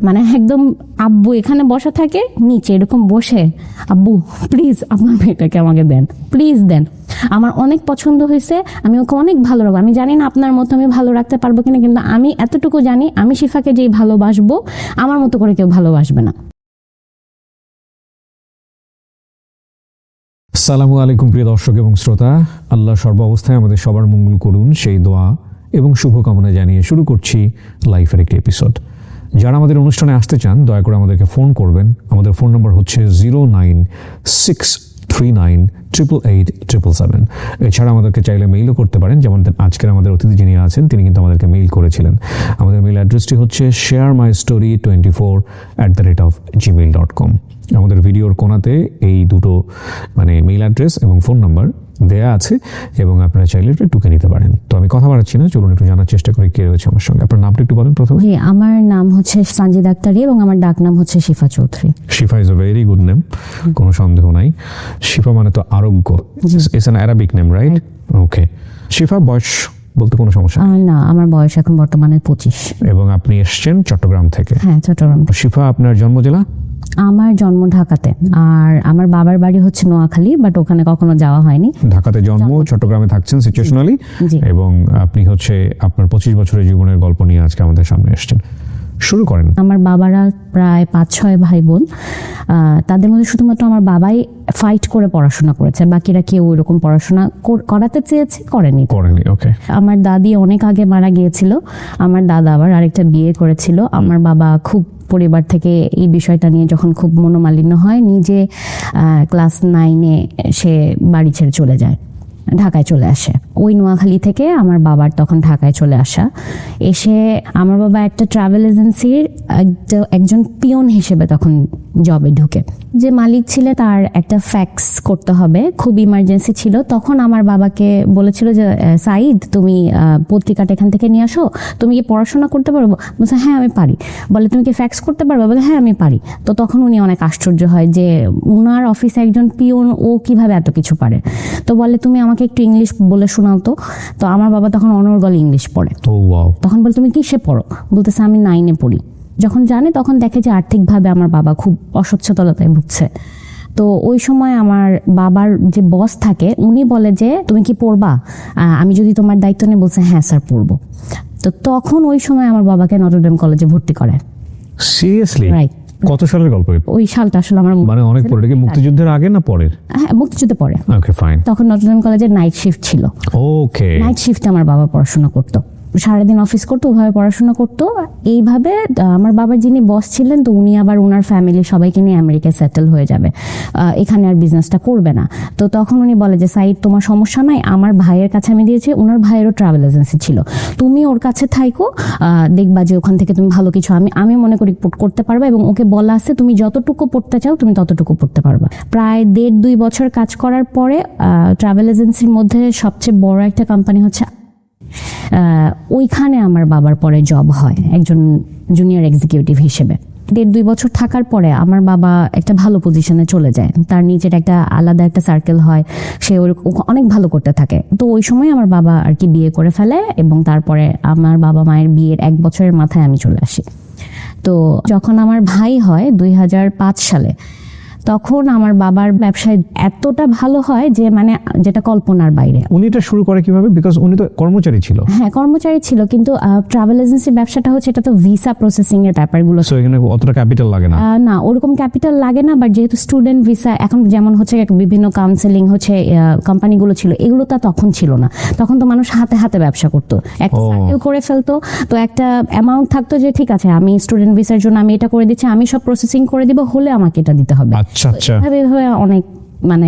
মানে একদম আব্বু এখানে বসা থাকে, নিচে এরকম বসে, আব্বু প্লিজ আপনার মেয়েটাকে আমাকে দেন, প্লিজ দেন, আমার অনেক পছন্দ হয়েছে, আমি ওকে অনেক ভালো রাখবো। আমি জানি না আপনার মতো আমি ভালো রাখতে পারবো কিনা, কিন্তু আমি এতটুকু জানি আমি শিফাকে যেই ভালোবাসবো আমার মতো করে কেউ ভালোবাসবে না। আসসালামু আলাইকুম প্রিয় দর্শক এবং শ্রোতা, আল্লাহ সর্বাবস্থায় আমাদের সবার মঙ্গল করুন সেই দোয়া এবং শুভকামনা জানিয়ে শুরু করছি লাইফের একটি এপিসোড। যারা আমাদের অনুষ্ঠানে আসতে চান দয়া করে আমাদেরকে ফোন করবেন। আমাদের ফোন নম্বর হচ্ছে 09639888877। এছাড়া আমাদেরকে চাইলে মেইলও করতে পারেন, যেমন আজকের আমাদের অতিথি যিনি আছেন তিনি কিন্তু আমাদেরকে মেইল করেছিলেন। আমাদের মেইল অ্যাড্রেসটি হচ্ছে sharemystory24@gmail.com। আমাদের ভিডিওর কোনাতে এই দুটো মেইল অ্যাড্রেস এবং ফোন নাম্বার দেয়া আছে এবং আপনারা চাইলে এটা টুকে নিতে পারেন। তো আমি কথা বাড়াচ্ছি না, চলুন একটু জানার চেষ্টা করি কে রয়েছে আমার সঙ্গে। আপনার নামটা একটু বলেন প্রথমে। জি, আমার নাম হচ্ছে সানজিদ আক্তারি এবং আমার ডাক নাম হচ্ছে Shifa Chowdhury. Shifa is a very good name, কোনো সন্দেহ নাই। শিফা মানে তো আরোগ্য, it's an Arabic name, right? Okay. Shifa, বয়স বলতে কোনো সমস্যা না, আমার বয়স এখন বর্তমানে 25। এবং আপনি এসেছেন চট্টগ্রাম থেকে? হ্যাঁ, চট্টগ্রাম। শিফা, আপনার জন্ম জেলা? আমার জন্ম ঢাকাতে, আর আমার বাবার বাড়ি হচ্ছে নোয়াখালী, বাট ওখানে কখনো যাওয়া হয়নি। ঢাকাতে জন্ম, চট্টগ্রামে থাকছেন সিচুয়েশনালি, এবং আপনি হচ্ছে আপনার 25 বছরের জীবনের গল্প নিয়ে আজকে আমাদের সামনে এসেছেন। শুরু করেন। আমার বাবারা প্রায় 5-6 ভাই বোন, তাদের মধ্যে শুধুমাত্র আমার বাবাই ফাইট করে পড়াশোনা করেছে, বাকিরা কেউ ওইরকম পড়াশোনা করাতে চেয়েছে, করেনি। ওকে। আমার দাদি অনেক আগে মারা গিয়েছিল, আমার দাদা আবার আরেকটা বিয়ে করেছিল। আমার বাবা খুব পরিবার থেকে এই বিষয়টা নিয়ে যখন খুব মনোমালিন্য হয়, নিজে ক্লাস 9-এ সে বাড়ি ছেড়ে চলে যায়, ঢাকায় চলে আসে। ওই নোয়াখালী থেকে আমার বাবার তখন ঢাকায় চলে আসা। এসে আমার বাবা একটা ট্রাভেল এজেন্সির একজন পিয়ন হিসেবে তখন জবে ঢুকে। যে মালিক ছিল তার একটা ফ্যাক্স করতে হবে, খুব ইমার্জেন্সি ছিল। তখন আমার বাবাকে বলেছিল যে সাইদ, তুমি পত্রিকাটা এখান থেকে নিয়ে আসো, তুমি কি পড়াশোনা করতে পারবো? বলছে হ্যাঁ আমি পারি। বলে তুমি কি ফ্যাক্স করতে পারবে? বলে হ্যাঁ আমি পারি। তো তখন উনি অনেক আশ্চর্য হয় যে উনার অফিসে একজন পিয়ন, ও কিভাবে এত কিছু পারে। তো বলে তুমি আমাকে একটু ইংলিশ বলে শোনাও তো। তো আমার বাবা তখন অনর্গল ইংলিশ পড়ে। তখন বলে তুমি কিসে পড়ো? বলতেছে আমি 9-এ পড়ি। যখন জানে তখন দেখে যে আর্থিকভাবে আমার বাবা খুব অসচ্ছলতায় ভুগছে। তো ওই সময় আমার বাবার যে বস থাকে উনি বলে যে তুমি কি পড়বা, আমি যদি তোমার দায়িত্ব নিই? বলছে হ্যাঁ স্যার পড়বো। তো তখন ওই সময় আমার বাবাকে নটরডেম কলেজে ভর্তি করে। সিরিয়াসলি? রাইট। কত সালের গল্প? ওই সালটা আসলে আমার অনেক পরে, মুক্তিযুদ্ধের আগে না পরের? হ্যাঁ, মুক্তিযুদ্ধে পরে। ওকে, ফাইন। তখন নটরডেম কলেজের নাইট শিফট ছিল। ওকে। নাইট শিফটে আমার বাবা পড়াশোনা করতো, সারাদিন অফিস করতো, ওভাবে পড়াশোনা করতো। এইভাবে আমার বাবার যিনি বস ছিলেন, তো উনি আবার ওনার ফ্যামিলি সবাইকে নিয়ে আমেরিকায় সেটেল হয়ে যাবে, এখানে আর বিজনেসটা করবে না। তো তখন উনি বলে যে সাইদ তোমার সমস্যা নাই, আমার ভাইয়ের কাছে আমি দিয়েছি, ওনার ভাইয়েরও ট্রাভেল এজেন্সি ছিল, তুমি ওর কাছে থাইকো, দেখবা যে ওখান থেকে তুমি ভালো কিছু আমি মনে করি করতে পারবা। এবং ওকে বলা আছে তুমি যতটুকু পড়তে চাও তুমি ততটুকু পড়তে পারবা। প্রায় 1.5-2 বছর কাজ করার পরে ট্রাভেল এজেন্সির মধ্যে সবচেয়ে বড় একটা কোম্পানি হচ্ছে, ওইখানে আমার বাবার পরে জব হয় একজন জুনিয়র এক্সিকিউটিভ হিসেবে। 1.5-2 বছর থাকার পরে আমার বাবা একটা ভালো পজিশনে চলে যায়, তার নিজের একটা আলাদা একটা সার্কেল হয়, সে অনেক ভালো করতে থাকে। তো ওই সময় আমার বাবা আর কি বিয়ে করে ফেলে, এবং তারপরে আমার বাবা মায়ের বিয়ের 1 বছরের মাথায় আমি চলে আসি। তো যখন আমার ভাই হয় 2005 সালে, তখন আমার বাবার ব্যবসায় এতটা ভালো হয় যে যেটা কল্পনার বাইরে। উনি এটা শুরু করে কিভাবে? বিকজ উনি তো কর্মচারী ছিল। হ্যাঁ, কর্মচারী ছিল, কিন্তু ট্রাভেল এজেন্সির ব্যবসাটা হচ্ছে এটা তো ভিসা প্রসেসিং এর ব্যাপারগুলো, সো এখানে অতটা ক্যাপিটাল লাগে না। না, ওরকম ক্যাপিটাল লাগে না। বাট যেহেতু স্টুডেন্ট ভিসা, এখন যেমন হচ্ছে বিভিন্ন কাউন্সেলিং হচ্ছে কোম্পানিগুলো ছিল, এগুলো তো তখন ছিল না। তখন তো মানুষ হাতে হাতে ব্যবসা করতো, একটা সার্কেল করে ফেলতো, তো একটা অ্যামাউন্ট থাকতো যে ঠিক আছে আমি স্টুডেন্ট ভিসার জন্য আমি এটা করে দিচ্ছি, আমি সব প্রসেসিং করে দিব, হলে আমাকে এটা দিতে হবে। আচ্ছা আচ্ছা। এভাবে অনেক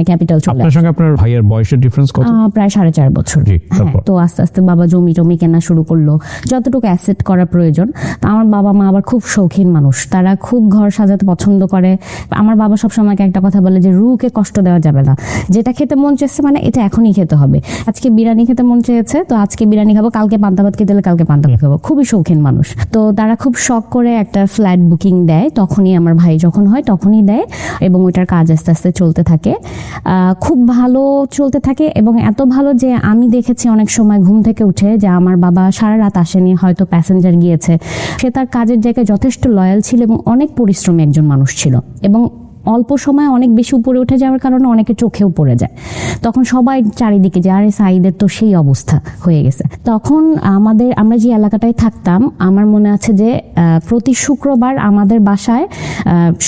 ক্যাপিটাল চলে। আপনার সঙ্গে আপনার ভাইয়ের বয়সের ডিফারেন্স কত? প্রায় 4.5 বছর। তো আস্তে আস্তে বাবা জমি কেনা শুরু করলো, যতটুকু অ্যাসেট করা প্রয়োজন। আমার বাবা মা আবার খুব শৌখিন মানুষ, তারা খুব ঘর সাজাতে পছন্দ করে। আমার বাবা সবসময় একটা কথা বলে যে রুকে কষ্ট দেওয়া যাবে না, যেটা খেতে মন চেয়েছে এটা এখনই খেতে হবে। আজকে বিরিয়ানি খেতে মন চেয়েছে তো আজকে বিরিয়ানি খাবো, কালকে পান্তা ভাত খেতে হলে কালকে পান্তা ভাত খাবো। খুবই শৌখিন মানুষ। তো তারা খুব শখ করে একটা ফ্ল্যাট বুকিং দেয়, তখনই আমার ভাই যখন হয় তখনই দেয়, এবং ওইটার কাজ আস্তে আস্তে চলতে থাকে। খুব ভালো চলতে থাকে, এবং এত ভালো যে আমি দেখেছি অনেক সময় ঘুম থেকে উঠে যে আমার বাবা সারা রাত আসেনি, হয়তো প্যাসেঞ্জার গিয়েছে, সে তার কাজের জায়গায় যথেষ্ট লয়াল ছিল এবং অনেক পরিশ্রমী একজন মানুষ ছিল, এবং অল্প সময় অনেক বেশি উপরে উঠে যাওয়ার কারণে অনেকে চোখেও পড়ে যায়। তখন সবাই চারিদিকে যে আরে সাঈদের তো সেই অবস্থা হয়ে গেছে। তখন আমরা যে এলাকাটায় থাকতাম, আমার মনে আছে যে প্রতি শুক্রবার আমাদের বাসায়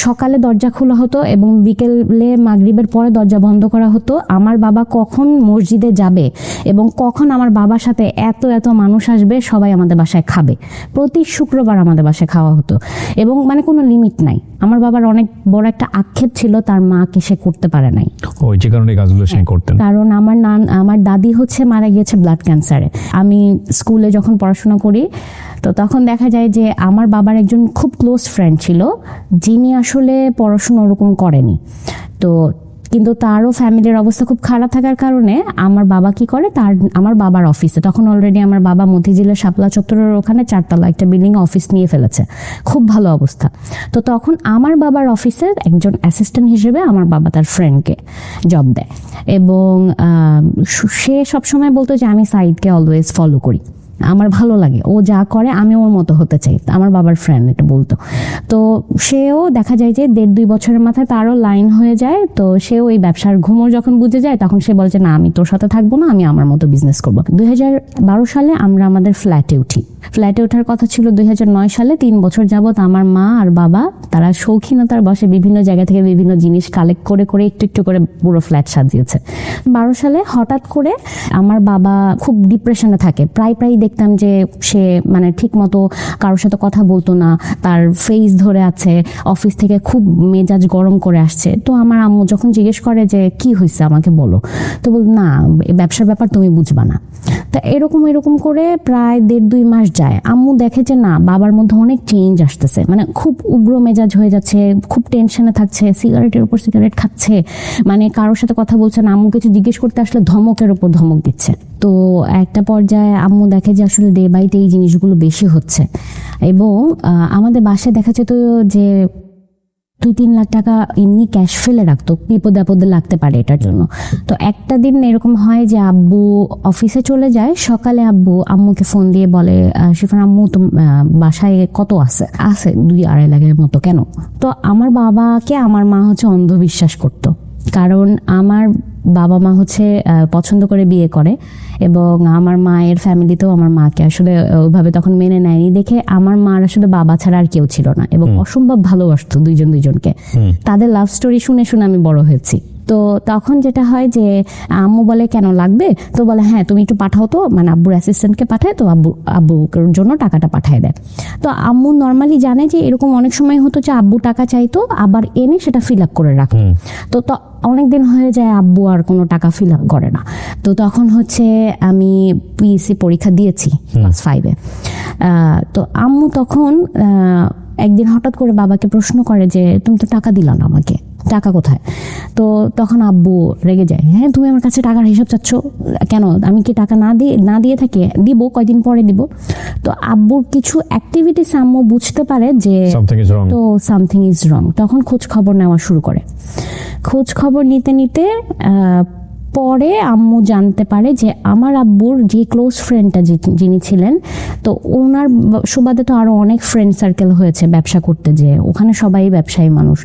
সকালে দরজা খোলা হতো এবং বিকেলে মাগরিবের পরে দরজা বন্ধ করা হতো। আমার বাবা কখন মসজিদে যাবে এবং কখন আমার বাবার সাথে এত মানুষ আসবে, সবাই আমাদের বাসায় খাবে। প্রতি শুক্রবার আমাদের বাসায় খাওয়া হতো, এবং মানে কোনো লিমিট নাই। আমার বাবার অনেক বড় একটা আক্ষেপ ছিল তার মাকে সে করতে পারে নাই, ওই যে কারণে কাজগুলো সে করতেন। কারণ আমার দাদি হচ্ছে মারা গিয়েছে ব্লাড ক্যান্সারে। আমি স্কুলে যখন পড়াশোনা করি তো তখন দেখা যায় যে আমার বাবার একজন খুব ক্লোজ ফ্রেন্ড ছিল যিনি আসলে পড়াশোনা ওরকম করেনি, তো কিন্তু তারও ফ্যামিলির অবস্থা খুব খারাপ থাকার কারণে আমার বাবা কি করে, আমার বাবার অফিসে, তখন অলরেডি আমার বাবা মতিঝিলের শাপলা চত্বরের ওখানে 4 তলা একটা বিল্ডিং অফিস নিয়ে ফেলেছে, খুব ভালো অবস্থা। তো তখন আমার বাবার অফিসের একজন অ্যাসিস্ট্যান্ট হিসেবে আমার বাবা তার ফ্রেন্ডকে জব দেয়, এবং সে সবসময় বলতো যে আমি সাঈদকে অলওয়েজ ফলো করি, আমার ভালো লাগে, ও যা করে আমি ওর মতো হতে চাই, আমার বাবার ফ্রেন্ড এটা বলতো। তো সেও দেখা যায় যে 1.5-2 বছরের মাথায় তারও লাইন হয়ে যায়, তো সেও এই ব্যবসার ঘুমোর যখন বুঝে যায় তখন সে বলে যে না, আমি তোর সাথে থাকবো না, আমি আমার মতো বিজনেস করবো। 2012 সালে আমরা আমাদের ফ্ল্যাটে উঠি। ফ্ল্যাটে ওঠার কথা ছিল 2009 সালে। 3 বছর যাবত আমার মা আর বাবা তারা শৌখিনতার বসে বিভিন্ন জায়গা থেকে বিভিন্ন জিনিস কালেক্ট করে করে একটু করে পুরো ফ্ল্যাট সাজিয়েছে। 12 সালে হঠাৎ করে আমার বাবা খুব ডিপ্রেশনে থাকে, প্রায় দেখতাম যে সে মানে ঠিক মতো কারোর সাথে কথা বলতো না, তার ফেস ধরে আছে, অফিস থেকে খুব মেজাজ গরম করে আসছে। তো আমার আম্মু যখন জিজ্ঞেস করে যে কি হয়েছে আমাকে বলো, তো বল না, ব্যবসার ব্যাপার তুমি বুঝবা না। তা এরকম করে প্রায় 1.5-2 মাস যায়। আম্মু দেখে যে না, বাবার মধ্যে অনেক চেঞ্জ আসতেছে, মানে খুব উগ্র মেজাজ হয়ে যাচ্ছে, খুব টেনশনে থাকছে, সিগারেটের উপর সিগারেট খাচ্ছে, মানে কারোর সাথে কথা বলছে না, আম্মু কিছু জিজ্ঞেস করতে আসলে ধমকের উপর ধমক দিচ্ছে। তো একটা পর্যায়ে আম্মু দেখে যে আসলে ডে বাই ডে এই জিনিসগুলো বেশি হচ্ছে, এবং আমাদের বাসায় দেখা যেত যে 2-3 লাখ টাকা এমনি ক্যাশ ফেলে রাখতো, বিপদে আপদে লাগতে পারে এটার জন্য। তো একটা দিন এরকম হয় যে আব্বু অফিসে চলে যায়, সকালে আব্বু আম্মুকে ফোন দিয়ে বলে, শিফান আম্মু তো বাসায় কত আছে 2-2.5 লাখের মতো, কেন? তো আমার বাবাকে আমার মা হচ্ছে অন্ধবিশ্বাস করতো, কারণ আমার বাবা মা হচ্ছে পছন্দ করে বিয়ে করে, এবং আমার মায়ের ফ্যামিলিতেও আমার মাকে আসলে ওইভাবে তখন মেনে নেয়নি দেখে আমার মার আসলে বাবা ছাড়া আর কেউ ছিল না, এবং অসম্ভব ভালোবাসতো দুইজনকে। তাদের লাভ স্টোরি শুনে আমি বড় হয়েছি। তো তখন যেটা হয় যে আম্মু বলে কেন লাগবে, তো বলে হ্যাঁ তুমি একটু পাঠাও তো, মানে আব্বুর অ্যাসিস্ট্যান্টকে পাঠায়, তো আব্বুর জন্য টাকাটা পাঠায় দেয়। তো আম্মু নর্মালি জানে যে এরকম অনেক সময় হতো যে আব্বু টাকা চাইতো, আবার এনে সেটা ফিল আপ করে রাখতো। তো অনেকদিন হয়ে যায় আব্বু আর কোনো টাকা ফিল আপ করে না। তো তখন হচ্ছে আমি পিএসসি পরীক্ষা দিয়েছি ক্লাস 5-এ। তো আম্মু তখন একদিন হঠাৎ করে বাবাকে প্রশ্ন করে যে তুমি তো টাকা দিলা না আমাকে, টাকা কোথায়? তো তখন আব্বু রেগে যায়, হ্যাঁ তুমি আমার কাছে টাকার হিসাব চাচ্ছ কেন? আমি কি টাকা না দিয়ে থাকি? দিব, কয়দিন পরে দিব। তো আব্বুর কিছু অ্যাক্টিভিটিস আম্মু বুঝতে পারে যে তো সামথিং ইজ রং। তখন খোঁজ খবর নেওয়া শুরু করে। খোঁজ খবর নিতে পরে আম্মু জানতে পারে যে আমার আব্বুর যে ক্লোজ ফ্রেন্ডটা যিনি ছিলেন, তো ওনার সুবাদে তো আরো অনেক ফ্রেন্ড সার্কেল হয়েছে ব্যবসা করতে, যে ওখানে সবাই ব্যবসায়ী মানুষ।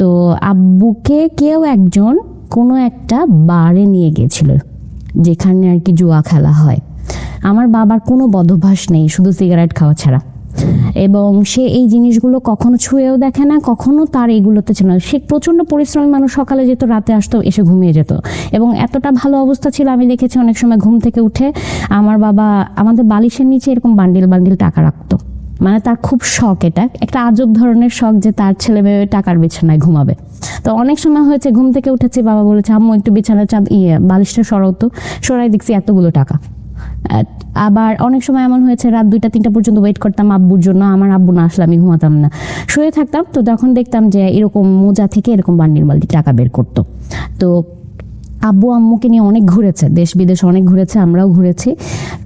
তো আব্বুকে কেউ একজন কোনো একটা বারে নিয়ে গিয়েছিল যেখানে আর কি জুয়া খেলা হয়। আমার বাবার কোনো বদভ্যাস নেই, শুধু সিগারেট খাওয়া ছাড়া, এবং সে এই জিনিসগুলো কখনো ছুঁয়েও দেখে না, কখনো তার এগুলোতে ছিল না। সে প্রচন্ড পরিশ্রমী মানুষ, সকালে যেত, রাতে আসতো, এসে ঘুমিয়ে যেত, এবং এতটা ভালো অবস্থা ছিল আমি দেখেছি অনেক সময় ঘুম থেকে উঠে আমার বাবা আমাদের বালিশের নিচে এরকম বান্ডিল টাকা রাখতো। মানে তার খুব শখ, এটা একটা আজব ধরনের শখ যে তার ছেলে মেয়ে টাকার বিছানায় ঘুমাবে। তো অনেক সময় হয়েছে ঘুম থেকে উঠেছে, বাবা বলেছে আম্মু একটু বিছানার বালিশটা সরাতো, সরাই দেখছি এতগুলো টাকা। আবার অনেক সময় এমন হয়েছে রাত 2-3টা পর্যন্ত ওয়েট করতাম আব্বুর জন্য, আমার আব্বু না আসলে আমি ঘুমাতাম না, শুয়ে থাকতাম। তো তখন দেখতাম যে এরকম মোজা থেকে এরকম বান্ডিল টাকা বের করতো। তো আব্বু আম্মুকে নিয়ে অনেক ঘুরেছে, দেশ বিদেশ অনেক ঘুরেছে, আমরাও ঘুরেছি।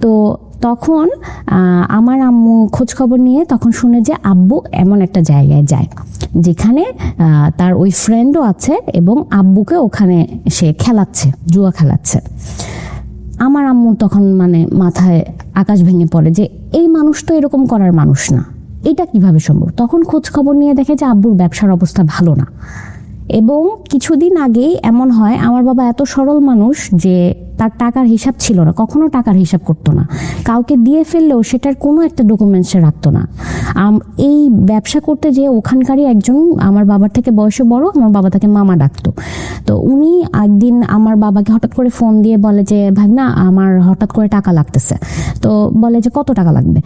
তো তখন আমার আম্মু খোঁজ খবর নিয়ে তখন শুনে যে আব্বু এমন একটা জায়গায় যায় যেখানে তার ওই ফ্রেন্ডও আছে এবং আব্বুকে ওখানে সে খেলাচ্ছে, জুয়া খেলাচ্ছে। আমার আম্মু তখন মানে মাথায় আকাশ ভেঙে পড়ে যে এই মানুষ তো এরকম করার মানুষ না, এটা কিভাবে সম্ভব। তখন খোঁজ খবর নিয়ে দেখে যে আব্বুর ব্যবসার অবস্থা ভালো না। এবং কিছুদিন আগেই এমন হয়, আমার বাবা এত সরল মানুষ যে তার টাকার হিসাব ছিল না, কখনো টাকার হিসাব করতো না, কাউকে দিয়ে ফেললেও সেটার কোনো একটা ডকুমেন্টসে রাখতো না। এই ব্যবসা করতে যে ওখানকারই একজন আমার বাবার থেকে বয়সে বড়, আমার বাবা তাকে মামা ডাকতো। তো উনি একদিন আমার বাবাকে হঠাৎ করে ফোন দিয়ে বলে যে ভাগনা আমার হঠাৎ করে টাকা লাগতেছে। তো বলে যে কত টাকা লাগবে?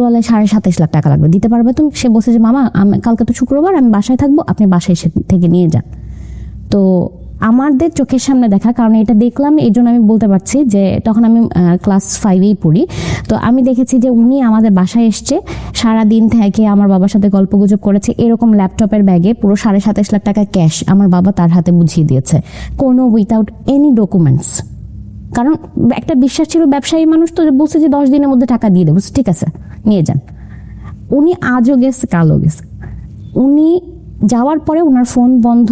বলে 27.5 লাখ টাকা লাগবে, দিতে পারবে তুমি? সে বলছে যে মামা কালকে তো শুক্রবার, আমি বাসায় থাকবো, আপনি বাসায় এসে থেকে নিয়ে যান। তো আমাদের চোখের সামনে দেখা, কারণ এটা দেখলাম এই জন্য আমি বলতে পারছি যে তখন আমি ক্লাস 5-এই পড়ি। তো আমি দেখেছি যে উনি আমাদের বাসায় এসছে, সারাদিন থেকে আমার বাবার সাথে গল্পগুজব করেছে, এরকম ল্যাপটপের ব্যাগে পুরো 27.5 লাখ টাকা ক্যাশ আমার বাবা তার হাতে বুঝিয়ে দিয়েছে, কোনো উইথাউট এনি ডকুমেন্টস। কারণ একটা বিশ্বাস ছিল, ব্যবসায়ী মানুষ তো, বলছে যে 10 দিনের মধ্যে টাকা দিয়ে দেবো, ঠিক আছে নিয়ে যান। উনি আজও গেছে কালও গেছে। উনি যাওয়ার পরে ওনার ফোন বন্ধ।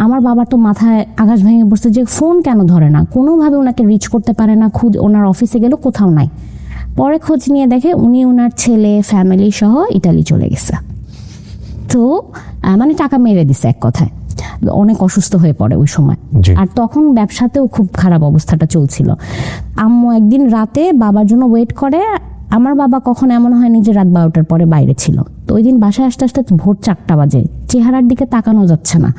আমার বাবার তো মাথায় আকাশ ভেঙে পড়ছে যে ফোন কেন ধরে না, কোনোভাবে ওনাকে রিচ করতে পারে না, খুঁজ ওনার অফিসে গেল কোথাও নাই। পরে খোঁজ নিয়ে দেখে উনি ওনার ছেলে ফ্যামিলি সহ ইটালি চলে গেছে। তো মানে টাকা মেরে দিছে এক কথায়। অনেক অসুস্থ হয়ে পড়ে ওই সময়। আর তখন ব্যবসাতেও খুব খারাপ অবস্থাটা চলছিল। আম্মু একদিন রাতে বাবার জন্য ওয়েট করে। আমার বাবা কখন এমন হয়নি যে রাত 12টার পরে বাইরে ছিল। তো ওই দিন বাসায় আসতে আসতে ভোর 4টা বাজে, চেহারার দিকে তাকানো যাচ্ছে না।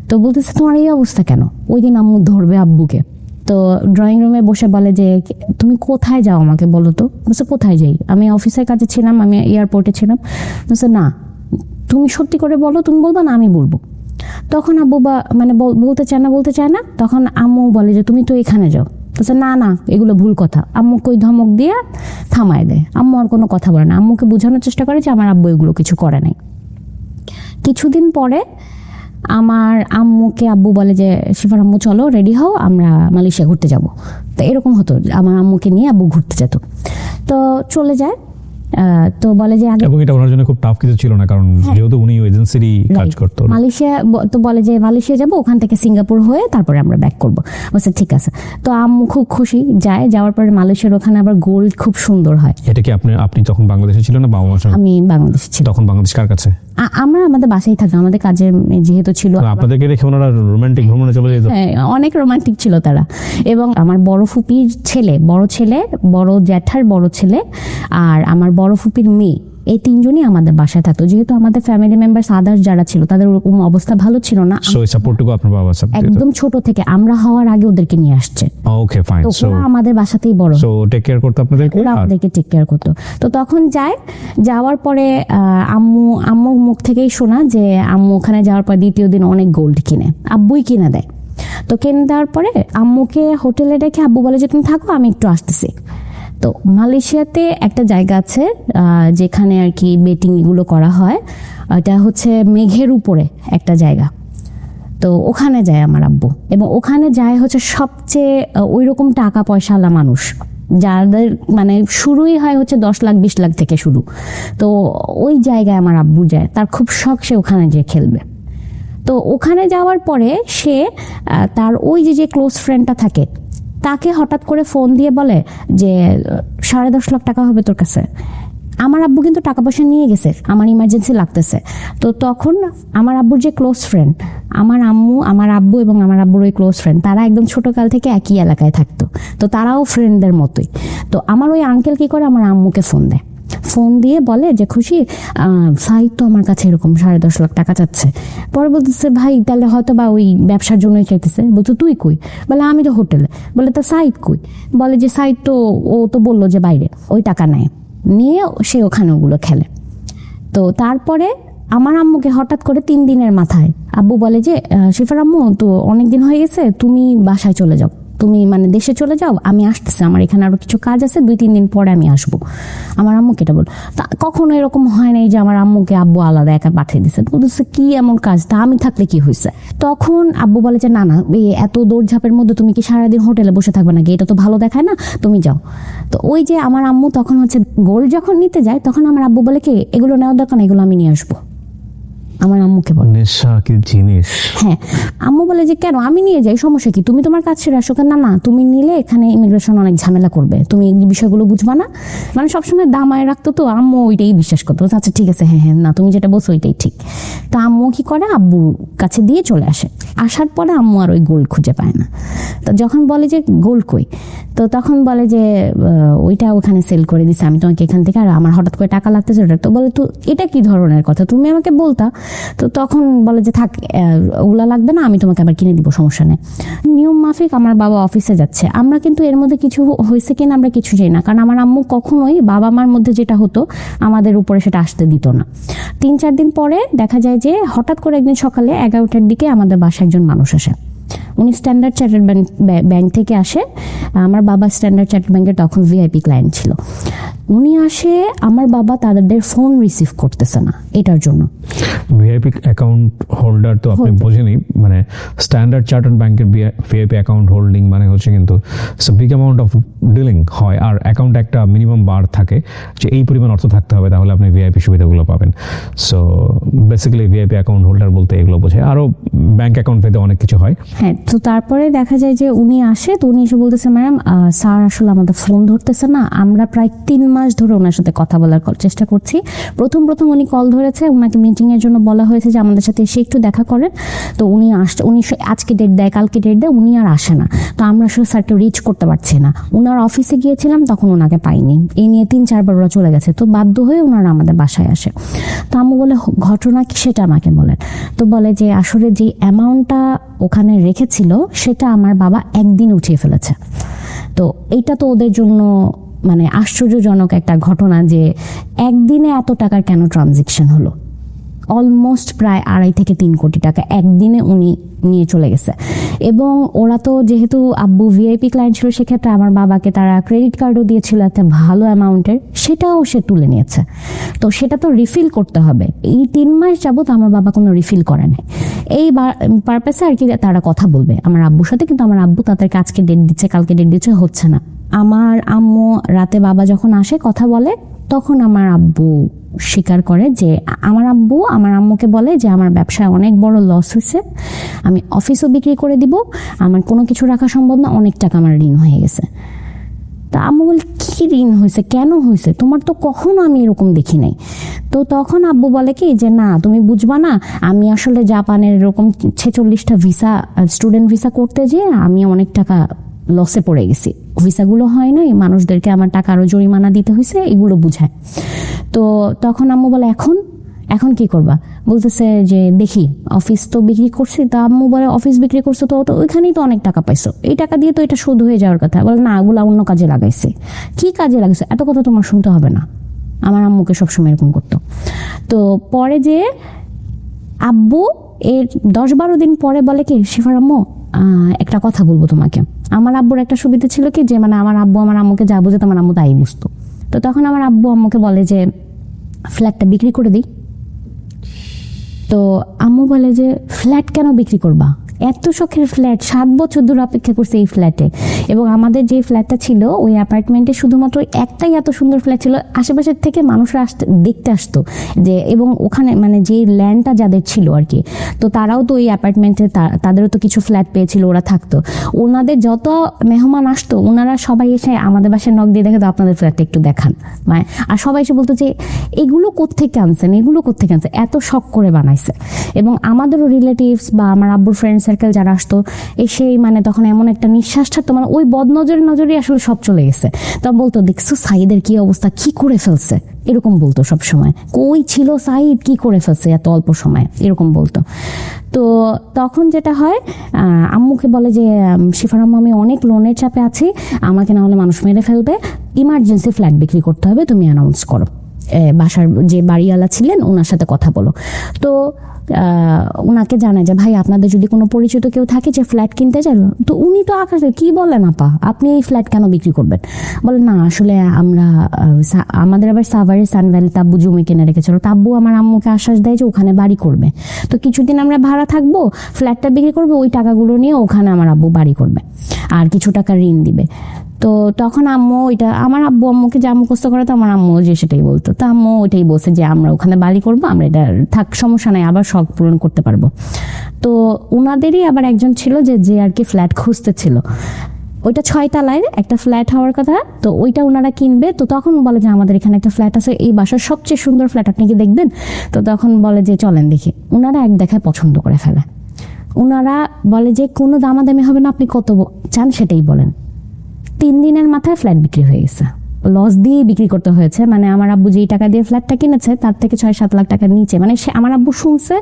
তো বলতেছে তোমার এই অবস্থা কেন? ওই দিন আম্মু ধরবে আব্বুকে। তো ড্রয়িং রুমে বসে বলে যে তুমি কোথায় যাও আমাকে বলো তো। বলছে কোথায় যাই? আমি অফিসের কাছে ছিলাম, আমি এয়ারপোর্টে ছিলাম। বলছে না তুমি সত্যি করে বলো, তুমি বলবা না আমি বলবো। তখন আব্বু মানে বলতে চায় না। তখন আম্মু বলে যে তুমি তো এখানে যাও। বলছে না না এগুলো ভুল কথা। আম্মুকে ওই ধমক দিয়ে থামায় দেয়। আম্মু আর কোনো কথা বলে না। আম্মুকে বোঝানোর চেষ্টা করে যে আমার আব্বু এগুলো কিছু করে নাই। কিছুদিন পরে আমার আম্মুকে আব্বু বলে যে শিফার আম্মু চলো রেডি হও, আমরা মালয়েশিয়া ঘুরতে যাব। তো এরকম হতো, আমার আম্মুকে নিয়ে আব্বু ঘুরতে যেত। তো চলে যায়। তো বলে যে আগে, এবং এটা ওনার জন্য খুব টাফ কিছু ছিল না, কারণ যেহেতু উনি এজেন্সিরই কাজ করতো। মালয়েশিয়া তো বলে যে মালয়েশিয়া যাব, ওখান থেকে সিঙ্গাপুর হয়ে তারপরে আমরা ব্যাক করবো। বলছে ঠিক আছে। তো আম্মু খুব খুশি, যায়। যাওয়ার পরে মালয়েশিয়ার ওখানে আবার গোল্ড খুব সুন্দর হয়। এটা কি আপনি তখন বাংলাদেশে ছিলেন না বাবা মার সঙ্গে? আমি বাংলাদেশে ছিলাম। তখন বাংলাদেশ কার কাছে? আমরা আমাদের বাসায় থাকতাম, আমাদের কাজের যেহেতু ছিল। আপনাদেরকে রেখে ওনারা রোমান্টিক ভ্রমণে চলে যেত? হ্যাঁ অনেক রোমান্টিক ছিল তারা। এবং আমার বড় ফুপির ছেলে, বড় জ্যাঠার বড় ছেলে আর আমার বড় ফুপির মেয়ে, এই তিনজনই আমাদের বাসায় থাকতো। যেহেতু আমাদের ফ্যামিলি মেম্বার্স আদার্স যারা ছিল তাদের ওরকম অবস্থা ভালো ছিল না, সো এই সাপোর্টটুকু আপনার বাবা একদম ছোট থেকে আমরা হওয়ার আগে ওদেরকে নিয়ে আসছে। Okay fine. তো ওরা আমাদের বাসাতেই বড়, সো টেক কেয়ার করতে আপনাদেরকে, ওরা আমাদেরকে টেক কেয়ার করতো। তো তখন যাওয়ার পরে আম্মুর মুখ থেকেই শোনা যে আম্মু ওখানে যাওয়ার পর দ্বিতীয় দিন অনেক গোল্ড কিনে, আব্বুই কিনে দেয়। তো কিনে দেওয়ার পরে আম্মুকে হোটেলে রেখে আব্বু বলে যে তুমি থাকো, আমি একটু আসতেছি। তো মালয়েশিয়াতে একটা জায়গা আছে যেখানে আর কি বেটিং এগুলো করা হয়, এটা হচ্ছে মেঘের উপরে একটা জায়গা। তো ওখানে যায় আমার আব্বু, এবং ওখানে যায় হচ্ছে সবচেয়ে ওই রকম টাকা পয়সাওয়ালা মানুষ, যাদের মানে শুরুই হয় হচ্ছে 10 লাখ 20 লাখ থেকে শুরু। তো ওই জায়গায় আমার আব্বু যায়, তার খুব শখ সে ওখানে যেয়ে খেলবে। তো ওখানে যাওয়ার পরে সে তার ওই যে ক্লোজ ফ্রেন্ডটা থাকে তাকে হঠাৎ করে ফোন দিয়ে বলে যে 10.5 লাখ টাকা হবে তোর কাছে। আমার আব্বু কিন্তু টাকা পয়সা নিয়ে গেছে, আমার ইমার্জেন্সি লাগতেছে। তো তখন আমার আব্বুর যে ক্লোজ ফ্রেন্ড, আমার আব্বু এবং আমার আব্বুর ওই ক্লোজ ফ্রেন্ড, তারা একদম ছোটকাল থেকে একই এলাকায় থাকতো। তো তারাও ফ্রেন্ডদের মতোই। তো আমার ওই আঙ্কেল কি করে, আমার আম্মুকে ফোন দেয়। ফোন দিয়ে বলে যে খুশি সাইদ তো আমার কাছে এরকম 10.5 লাখ টাকা চাচ্ছে। পরে বলতেছে ভাই তাহলে হয়তো বা ওই ব্যবসার জন্যই চাইতেছে। বলতো তুই কই? বলে আমি তো হোটেলে। বলে তো সাইদ কই? বলে যে সাইদ তো ও তো বললো যে বাইরে, ওই টাকা নেয় নিয়ে সে ওখানে ওগুলো খেলে। তো তারপরে আমার আম্মুকে হঠাৎ করে 3 দিনের মাথায় আব্বু বলে যে শিফার আম্মু তো অনেকদিন হয়ে গেছে, তুমি বাসায় চলে যাও, তুমি মানে দেশে চলে যাও, আমি আসতেছি, আমার এখানে আরো কিছু কাজ আছে, 2-3 দিন পরে আমি আসবো। আমার আম্মুকে এটা বল। তা কখনো এরকম হয় নাই যে আমার আম্মুকে আব্বু আলাদা একা পাঠিয়ে দিচ্ছে, বলতেছে কি এমন কাজ, তা আমি থাকলে কি হয়েছে। তখন আব্বু বলে যে না না, এই এত দৌড়ঝাঁপের মধ্যে তুমি কি সারাদিন হোটেলে বসে থাকবে নাকি, এটা তো ভালো দেখায় না, তুমি যাও। তো ওই যে আমার আম্মু তখন হচ্ছে গোল্ড যখন নিতে যায়, তখন আমার আব্বু বলে কি এগুলো নেওয়ার দরকার না, এগুলো আমি নিয়ে আসবো। আমার আম্মুকে বলে। নেশা কি জিনিস। হ্যাঁ, আম্মু বলে যে কেন, আমি নিয়ে যাই, সমস্যা কি, তুমি তোমার কাজ ছেড়ে আসো। না না, তুমি নিলে এখানে ইমিগ্রেশন অনেক ঝামেলা করবে, তুমি এই বিষয়গুলো বুঝবা না। মানে সবসময় দামায় রাখতো, তো আম্মু ওইটাই বিশ্বাস করতো, আচ্ছা ঠিক আছে, হ্যাঁ হ্যাঁ, না তুমি যেটা বলছো ওইটাই ঠিক। তা আম্মু কি করে, আব্বুর কাছে দিয়ে চলে আসে। আসার পরে আম্মু আর ওই গোল্ড খুঁজে পায় না। তো যখন বলে যে গোল্ড কই, তো তখন বলে যে ওইটা ওখানে সেল করে দিছে, আমি তোমাকে এখান থেকে, আর আমার হঠাৎ করে টাকা লাগতেছে ওটা। তো বলে তো এটা কি ধরনের কথা, তুমি আমাকে বলতা। তো তখন বলে যে থাক, ওগুলা লাগবে না, আমি তোমাকে আবার কিনে দিব, সমস্যা নেই। নিয়ম মাফিক আমার বাবা অফিসে যাচ্ছে, আমরা কিন্তু এর মধ্যে কিছু হয়েছে কিনা আমরা কিছু জানি না, কারণ আমার আম্মু কখনোই বাবা মার মধ্যে যেটা হতো আমাদের উপরে সেটা আসতে দিত না। 3-4 দিন পরে দেখা যায় যে হঠাৎ করে একদিন সকালে 11টার দিকে আমাদের বাসায় একজন মানুষ আসে। উনি স্ট্যান্ডার্ড চার্টার্ড ব্যাংক থেকে আসে। আমার বাবা স্ট্যান্ডার্ড চার্টার্ড ব্যাংকের তখন ভিআইপি ক্লায়েন্ট ছিল। উনি আসে, আমার বাবা তাদের ফোন রিসিভ করতেছে না এটার জন্য। ভিআইপি অ্যাকাউন্ট হোল্ডার তো আপনি বোঝেনই, মানে স্ট্যান্ডার্ড চার্টার্ড ব্যাংকের ভিআইপি অ্যাকাউন্ট হোল্ডিং মানে হচ্ছে কিন্তু বিগ অ্যামাউন্ট অফ ডিলিং হয়, আর অ্যাকাউন্ট একটা মিনিমাম বার থাকে যে এই পরিমাণ অর্থ থাকতে হবে তাহলে আপনি ভিআইপি সুবিধাগুলো পাবেন। So basically VIP account holder বলতে এগুলো বোঝায়, আরও ব্যাংক অ্যাকাউন্ট পেতে অনেক কিছু হয়। হ্যাঁ, তো তারপরে দেখা যায় যে উনি আসে, তো উনি এসে বলতেছে ম্যাডাম স্যার আসলে আমাদের ফোন ধরতেছে না, আমরা প্রায় 3 মাস ধরে ওনার সাথে কথা বলার চেষ্টা করছি। প্রথম উনি কল ধরেছে, ওনাকে মিটিংয়ের জন্য বলা হয়েছে যে আমাদের সাথে এসে একটু দেখা করেন। তো উনি আজকে ডেট দেয়, কালকে ডেট দেয়, উনি আর আসে না। তো আমরা আসলে স্যারকে রিচ করতে পারছি না। ওনার অফিসে গিয়েছিলাম, তখন ওনাকে পাইনি। এই নিয়ে 3-4 বার ওরা চলে গেছে। তো বাধ্য হয়ে ওনারা আমাদের বাসায় আসে। তো আম্মু বলে ঘটনা কি সেটা আমাকে বলেন। তো বলে যে আসলে যে অ্যামাউন্টটা ওখানে রেখেছিল সেটা আমার বাবা একদিন উঠিয়ে ফেলেছে। তো এইটা তো ওদের জন্য মানে আশ্চর্যজনক একটা ঘটনা যে একদিনে এত টাকার কেন ট্রানজেকশন হলো। অলমোস্ট প্রায় 2.5 থেকে 3 কোটি টাকা একদিনে উনি নিয়ে চলে গেছে। এবং ওরা তো যেহেতু আব্বু ভিআইপি ক্লায়েন্ট ছিল, সেক্ষেত্রে আমার বাবাকে তারা ক্রেডিট কার্ডও দিয়েছিল একটা ভালো অ্যামাউন্টের, সেটাও সে তুলে নিয়েছে। তো সেটা তো রিফিল করতে হবে। এই 3 মাস যাবত আমার বাবা কোনো রিফিল করে নাই। এই পারপাসে আর কি তারা কথা বলবে আমার আব্বুর সাথে, কিন্তু আমার আব্বু তাদেরকে আজকে ডেট দিচ্ছে, কালকে ডেট দিচ্ছে, হচ্ছে না। আমার আম্মু রাতে বাবা যখন আসে কথা বলে, তখন আমার আব্বু স্বীকার করে যে আমার আব্বু আমার আম্মুকে বলে যে আমার ব্যবসায় অনেক বড় লস হয়েছে, আমি অফিসও বিক্রি করে দিব, আমার কোনো কিছু রাখা সম্ভব না, অনেক টাকা আমার ঋণ হয়ে গেছে। তা আম্মু বলে কি ঋণ হয়েছে, কেন হয়েছে, তোমার তো কখনো আমি এরকম দেখি নাই। তো তখন আব্বু বলে কি যে না তুমি বুঝবা না, আমি আসলে জাপানের এরকম 46টা ভিসা স্টুডেন্ট ভিসা করতে যেয়ে আমি অনেক টাকা লসে পড়ে গেছি, ভিসাগুলো হয় নাই, মানুষদেরকে আমার টাকা আরো জরিমানা দিতে হয়েছে, এগুলো বুঝায়। তো তখন আম্মু বলে এখন কি করবা, বলতেছে যে দেখি অফিস তো বিক্রি করছি। তা আম্মু বলে অফিস বিক্রি করছো তো ওইখানেই তো অনেক টাকা পাইছো, এই টাকা দিয়ে তো এটা শোধ হয়ে যাওয়ার কথা। বলে না, ওগুলো অন্য কাজে লাগাইছে। কি কাজে লাগাইছে, এত কথা তোমার শুনতে হবে না। আমার আম্মুকে সবসময় এরকম করতো। তো পরে যে আব্বু এর 10-12 দিন পরে বলে কি শিফার আম্মু একটা কথা বলবো তোমাকে। আমার আব্বুর একটা সুবিধা ছিল কি যে মানে আমার আব্বু আমার আম্মুকে যা বুঝে আমার আম্মু তাই বুঝতো। তো তখন আমার আব্বু আম্মুকে বলে যে ফ্ল্যাটটা বিক্রি করে দিই। তো আম্মু বলে যে ফ্ল্যাট কেন বিক্রি করবা, এত শখের ফ্ল্যাট, 7 বছর ধরে অপেক্ষা করছে এই ফ্ল্যাটে। এবং আমাদের যে ফ্ল্যাটটা ছিল ওই অ্যাপার্টমেন্টে শুধুমাত্র একটাই এত সুন্দর ফ্ল্যাট ছিল, আশেপাশের থেকে মানুষরা দেখতে আসতো যে, এবং ওখানে মানে যে ল্যান্ডটা যাদের ছিল আর কি, তো তারাও তো ওই অ্যাপার্টমেন্টে তাদেরও তো কিছু ফ্ল্যাট পেয়েছিল, ওরা থাকতো। ওনাদের যত মেহমান আসতো ওনারা সবাই এসে আমাদের বাসায় নক দিয়ে দেখে তো আপনাদের ফ্ল্যাটটা একটু দেখান, মানে আর সবাই এসে বলতো যে এগুলো কোত্থেকে আনছেন, এগুলো কোত্থেকে আনছেন, এত শখ করে বানাইছে। এবং আমাদেরও রিলেটিভস বা আমার আব্বুর ফ্রেন্ড সার্কেল যারা আসতো এসেই মানে তখন এমন একটা নিঃশ্বাস ছাড়তো, মানে ওই নজরই আসলে সব চলে গেছে। তা বলতো দেখছো সাইদের কি অবস্থা, কি করে ফেলছে, এরকম বলতো সব সময়। কই ছিল সাইদ, কি করে ফেলছে এত অল্প সময়, এরকম বলতো। তো তখন যেটা হয় আম্মুকে বলে যে শিফার আম্মু আমি অনেক লোনের চাপে আছি, আমাকে না হলে মানুষ মেরে ফেলবে, ইমার্জেন্সি ফ্ল্যাট বিক্রি করতে হবে, তুমি অ্যানাউন্স করো। বাসার যে বাড়িওয়ালা ছিলেন ওনার সাথে কথা বলো। তো ওনাকে জানায় যে ভাই আপনাদের যদি কোনো পরিচিত কেউ থাকে যে ফ্ল্যাট কিনতে চাইল, তো উনি তো আকাশে কি বলেন আপা আপনি এই ফ্ল্যাট কেন বিক্রি করবেন? বলে না আসলে আমরা আমাদের আবার সাভারে সানভ্যালি তাব্বু জমি কিনে রেখেছিল, তাব্বু আমার আম্মুকে আশ্বাস দেয় যে ওখানে বাড়ি করবে, তো কিছুদিন আমরা ভাড়া থাকবো, ফ্ল্যাটটা বিক্রি করবো, ওই টাকাগুলো নিয়ে ওখানে আমার আব্বু বাড়ি করবে আর কিছু টাকা ঋণ দিবে। তো তখন আম্মু ওইটা আমার আব্বু আম্মুকে যা মুখস্থ করে তো আমার আম্মু যে সেটাই বলতো, তো আম্মু ওইটাই বলছে যে আমরা ওখানে বাড়ি করবো, আমরা এটা থাক সমস্যা নাই, আবার শখ পূরণ করতে পারবো। তো ওনাদেরই আবার একজন ছিল যে আর কি ফ্ল্যাট খুঁজতেছিল, ওইটা 6 তলায় একটা ফ্ল্যাট হওয়ার কথা, তো ওইটা ওনারা কিনবে। তো তখন বলে যে আমাদের এখানে একটা ফ্ল্যাট আছে, এই বাসার সবচেয়ে সুন্দর ফ্ল্যাট, আপনি কি দেখবেন? তো তখন বলে যে চলেন দেখি। ওনারা এক দেখায় পছন্দ করে ফেলে, ওনারা বলে যে কোনো দামাদামি হবে না, আপনি কত চান সেটাই বলেন। 3 দিনের মাথায় ফ্ল্যাট বিক্রি হয়ে গেছে, লস দিয়ে বিক্রি করতে হয়েছে। মানে আমার আব্বু যেই টাকা দিয়ে ফ্ল্যাটটা কিনেছে তার থেকে 6-7 লাখ টাকার নিচে, মানে সে আমার আব্বু শুনছে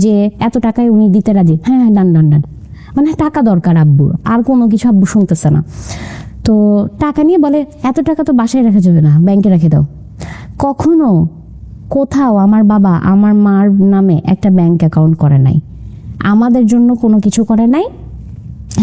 যে এত টাকায় উনি দিতে রাজি, হ্যাঁ ডান ডান ডান, মানে টাকা দরকার আব্বুর, আর কোনো কিছু আব্বু শুনতেছে না। তো টাকা নিয়ে বলে এত টাকা তো বাসায় রাখা যাবে না, ব্যাংকে রেখে দাও। কখনো কোথাও আমার বাবা আমার মার নামে একটা ব্যাংক অ্যাকাউন্ট করে নাই, আমাদের জন্য কোনো কিছু করে নাই।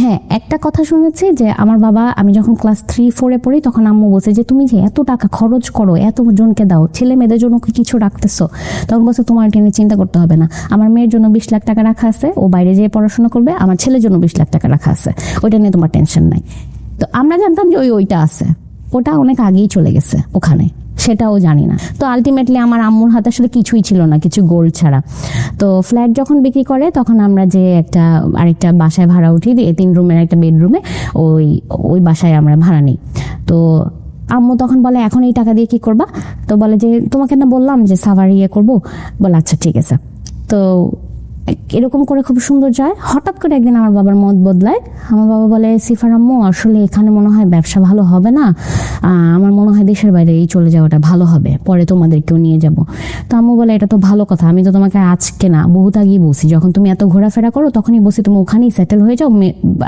হ্যাঁ একটা কথা শুনেছি যে আমার বাবা, আমি যখন ক্লাস 3-4 পড়ি তখন আম্মু বলছে যে তুমি যে এত টাকা খরচ করো, এত জনকে দাও, ছেলে মেয়েদের জন্য কিছু রাখতেছো, তখন বলছে তোমার এটা নিয়ে চিন্তা করতে হবে না, আমার মেয়ের জন্য 20 লাখ টাকা রাখা আছে, ও বাইরে যেয়ে পড়াশোনা করবে, আমার ছেলের জন্য 20 লাখ টাকা রাখা আছে, ওইটা নিয়ে তোমার টেনশন নাই। তো আমরা জানতাম যে ওইটা আছে, ওটা অনেক আগেই চলে গেছে ওখানে, সেটাও জানি না। তো আলটিমেটলি আমার আম্মুর হাতে আসলে কিছুই ছিল না, কিছু গোল্ড ছাড়া। তো ফ্ল্যাট যখন বিক্রি করে তখন আমরা যে আরেকটা বাসায় ভাড়া উঠি, 3 রুমের একটা বেডরুমে, ওই বাসায় আমরা ভাড়া নিই। তো আম্মু তখন বলে এখন এই টাকা দিয়ে কি করবা? তো বলে যে তোমাকে না বললাম যে সাভার করবো। বলে আচ্ছা ঠিক আছে। তো এরকম করে খুব সুন্দর যায়। হঠাৎ করে একদিন আমার বাবার মত বদলায়, আমার বাবা বলে সিফার আম্মু আসলে এখানে মনে হয় ব্যবসা ভালো হবে না, আমার মনে হয় দেশের বাইরে চলে যাওয়াটা ভালো হবে, পরে তোমাদেরকেও নিয়ে যাব। তো আম্মু বলে এটা তো ভালো কথা, আমি তো তোমাকে আজকে না বহুত আগেই বলছি, যখন তুমি এত ঘোরাফেরা করো তখনই বলছি তুমি ওখানেই সেটেল হয়ে যাও,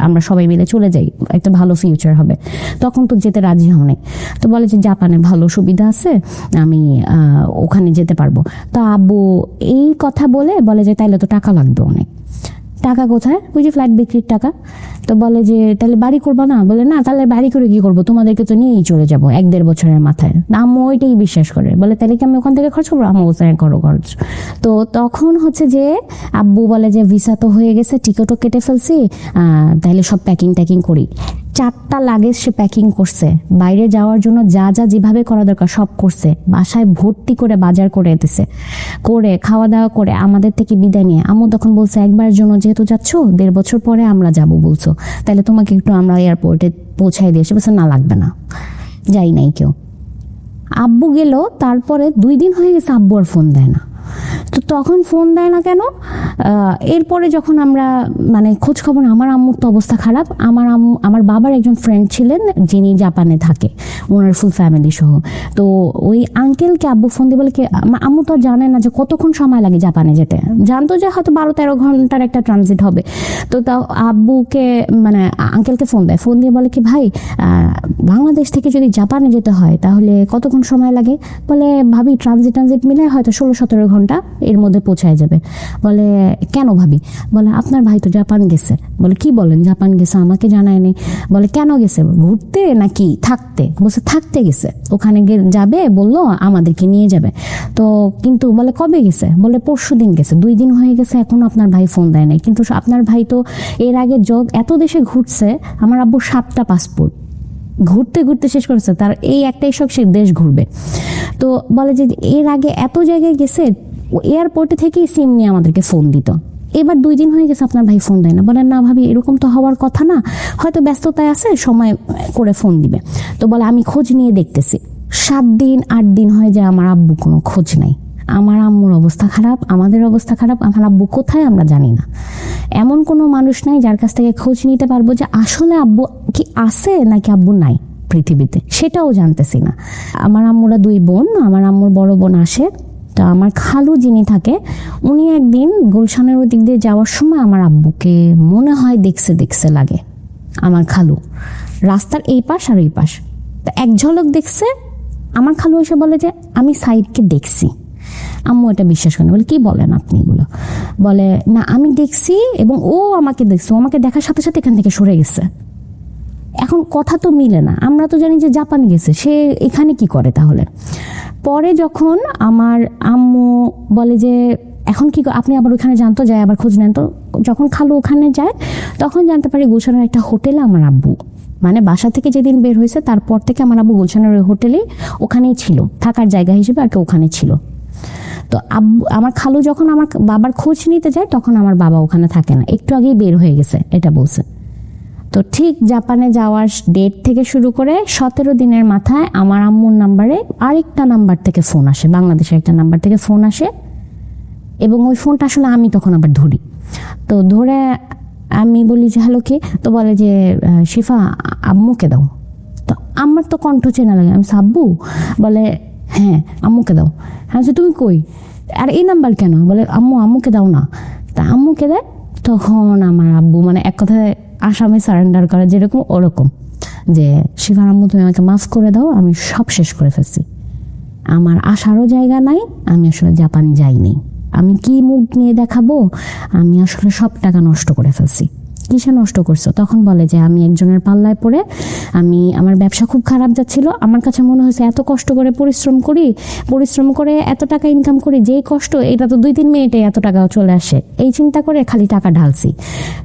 আমরা সবাই মিলে চলে যাই, একটা ভালো ফিউচার হবে। তখন তো যেতে রাজি হও নাই। তো বলে যে জাপানে ভালো সুবিধা আছে, আমি ওখানে যেতে পারবো। তো আব্বু এই কথা বলে যে তাইলে তো টাকা লাগবে অনেক। টাকা কোথায়? ওই যে ফ্ল্যাট বিক্রির টাকা। তো বলে যে তাহলে বাড়ি করবো না? বলে না, তাহলে বাড়ি করে কি করবো, তোমাদেরকে তো নিয়েই চলে যাবো 1-1.5 বছরের মাথায়। আম্মু ওইটাই বিশ্বাস করে, বলে তাহলে কি আমি ওখান থেকে খরচ করবো? আম্মু বলছে করো খরচ। তো তখন হচ্ছে যে আব্বু বলে যে ভিসা তো হয়ে গেছে, টিকিটও কেটে ফেলছি, তাহলে সব প্যাকিং করি। 4টা লাগেজ সে প্যাকিং করছে, বাইরে যাওয়ার জন্য যা যেভাবে করা দরকার সব করছে, বাসায় ভর্তি করে বাজার করে দিছে, করে খাওয়া দাওয়া করে আমাদের থেকে বিদায় নিয়ে আম্মু তখন বলছে একবার জন্য যেহেতু যাচ্ছ, 1.5 বছর পরে আমরা যাব বলছো, তাহলে তোমাকে একটু আমরা এয়ারপোর্টে পৌঁছাই দিয়ে এসে। বলছে না লাগবে না, যাই নাই কেউ। আব্বু গেল, তারপরে 2 দিন হয়ে গেছে আব্বু আর ফোন দেয় না। তো তখন ফোন দেয় না কেন? এরপরে যখন আমরা মানে খোঁজ খবর, আমার আম্মুর তো অবস্থা খারাপ। আমার বাবার একজন ফ্রেন্ড ছিলেন যিনি জাপানে থাকে, ওনার ফুল ফ্যামিলি সহ। তো ওই আঙ্কেলকে আব্বু ফোন দিয়ে বলে কি, আম্মু তো আর জানে না যে কতক্ষণ সময় লাগে জাপানে যেতে, জানতো যে হয়তো 12-13 ঘন্টার একটা ট্রানজিট হবে। তো তাও আব্বুকে মানে আঙ্কেলকে ফোন দেয়, ফোন দিয়ে বলে কি ভাই বাংলাদেশ থেকে যদি জাপানে যেতে হয় তাহলে কতক্ষণ সময় লাগে? বলে ভাবি ট্রানজিট মিলে হয়তো 16-17 ঘন্টা এর মধ্যে পৌঁছায় যাবে। বলে কেন ভাবি? বলে আপনার ভাই তো জাপান গেছে। বলে কি বলেন, জাপান গেছে? আমাকে জানায় নেই। বলে কেন গেছে, ঘুরতে নাকি থাকতে? বলছে থাকতে গেছে, ওখানে যাবে বললো আমাদেরকে নিয়ে যাবে। তো কিন্তু বলে কবে গেছে? বলে পরশুদিন গেছে। 2 দিন হয়ে গেছে, এখনো আপনার ভাই ফোন দেয় নাই। কিন্তু আপনার ভাই তো এর আগে এত দেশে ঘুরছে, আমার আব্বুর 7টা পাসপোর্ট, ঘুরতে শেষ করেছে, তার এই একটাই শখ সে দেশ ঘুরবে। তো বলে যে এর আগে এত জায়গায় গেছে, এয়ারপোর্টে থেকেই সিম নিয়ে আমাদেরকে ফোন দিত, এবার 2 দিন হয়ে গেছে আপনার ভাই ফোন দেয় না। বলেন না ভাবি এরকম তো হওয়ার কথা না, হয়তো ব্যস্ততায় আছে, সময় করে ফোন দিবে। তো বলে আমি খোঁজ নিয়ে দেখতেছি। 7 দিন 8 দিন হয়ে যায়, আমার আব্বু কোনো খোঁজ নাই। আমার আম্মুর অবস্থা খারাপ, আমাদের অবস্থা খারাপ, আমার আব্বু কোথায় আমরা জানি না। এমন কোনো মানুষ নাই যার কাছ থেকে খোঁজ নিতে পারবো যে আসলে আব্বু কি আছে নাকি আব্বু নাই পৃথিবীতে, সেটাও জানতেছি না। আমার আম্মুরা 2 বোন, আমার আম্মুর বড় বোন আসে। তো আমার খালু যিনি থাকে, উনি একদিন গুলশানের ওই দিক দিয়ে যাওয়ার সময় আমার আব্বুকে মনে হয় দেখছে লাগে। আমার খালু রাস্তার এই পাশ আর ওই পাশ, তো এক ঝলক দেখছে, আমার খালু এসে বলে যে আমি সাইদকে দেখছি। আম্মু এটা বিশ্বাস করেন, বলে কি বলেন আপনি এগুলো? বলে না আমি দেখছি এবং ও আমাকে দেখছে, ও আমাকে দেখার সাথে সাথে এখান থেকে সরে গেছে। এখন কথা তো মিলে না, আমরা তো জানি যে জাপান গেছে, সে এখানে কি করে তাহলে? পরে যখন আমার আম্মু বলে যে এখন কি আপনি আবার ওখানে জানতো যায় আবার খোঁজ নেন তো, যখন খালু ওখানে যায় তখন জানতে পারি গুলশানের একটা হোটেলে আমার আব্বু, মানে বাসা থেকে যেদিন বের হয়েছে তারপর থেকে আমার আব্বু গুলশানের ওই হোটেলেই ওখানেই ছিল, থাকার জায়গা হিসেবে আর কি ওখানে ছিল। তো আব্বু আমার খালু যখন আমার বাবার খোঁজ নিতে যায় তখন আমার বাবা ওখানে থাকে না, একটু আগেই বের হয়ে গেছে এটা বলছে। তো ঠিক জাপানে যাওয়ার ডেট থেকে শুরু করে 17 দিনের মাথায় আমার আম্মুর নাম্বারে আরেকটা নাম্বার থেকে ফোন আসে, বাংলাদেশের একটা নাম্বার থেকে ফোন আসে, এবং ওই ফোনটা আসলে আমি তখন আবার ধরি। তো ধরে আমি বলি যে হ্যালো কে? তো বলে যে শিফা আম্মুকে দাও। তো আমার তো কণ্ঠ চেনা লাগে, আমি আব্বু? বলে হ্যাঁ আম্মুকে দাও। হ্যাঁ তুমি কই? আর এই নাম্বার কেন? বলে আম্মুকে দাও না। তা আম্মুকে দেয়, তখন আমার আব্বু মানে এক কথায় আসামে সারেন্ডার করে যেরকম ওরকম, যে শিফার আম্মু তুমি আমাকে মাফ করে দাও, আমি সব শেষ করে ফেলছি, আমার আসারও জায়গা নাই, আমি আসলে জাপান যাইনি, আমি কি মুখ নিয়ে দেখাবো, আমি আসলে সব টাকা নষ্ট করে ফেলছি। কিসে নষ্ট করছো? তখন বলে যে আমি একজনের পাল্লায় পড়ে আমার ব্যবসা খুব খারাপ যাচ্ছিল, আমার কাছে মনে হয়েছে এত কষ্ট করে পরিশ্রম করে এত টাকা ইনকাম করি, যেই কষ্ট এটা তো 2-3 মিনিটে এত টাকা চলে আসে, এই চিন্তা করে খালি টাকা ঢালছি।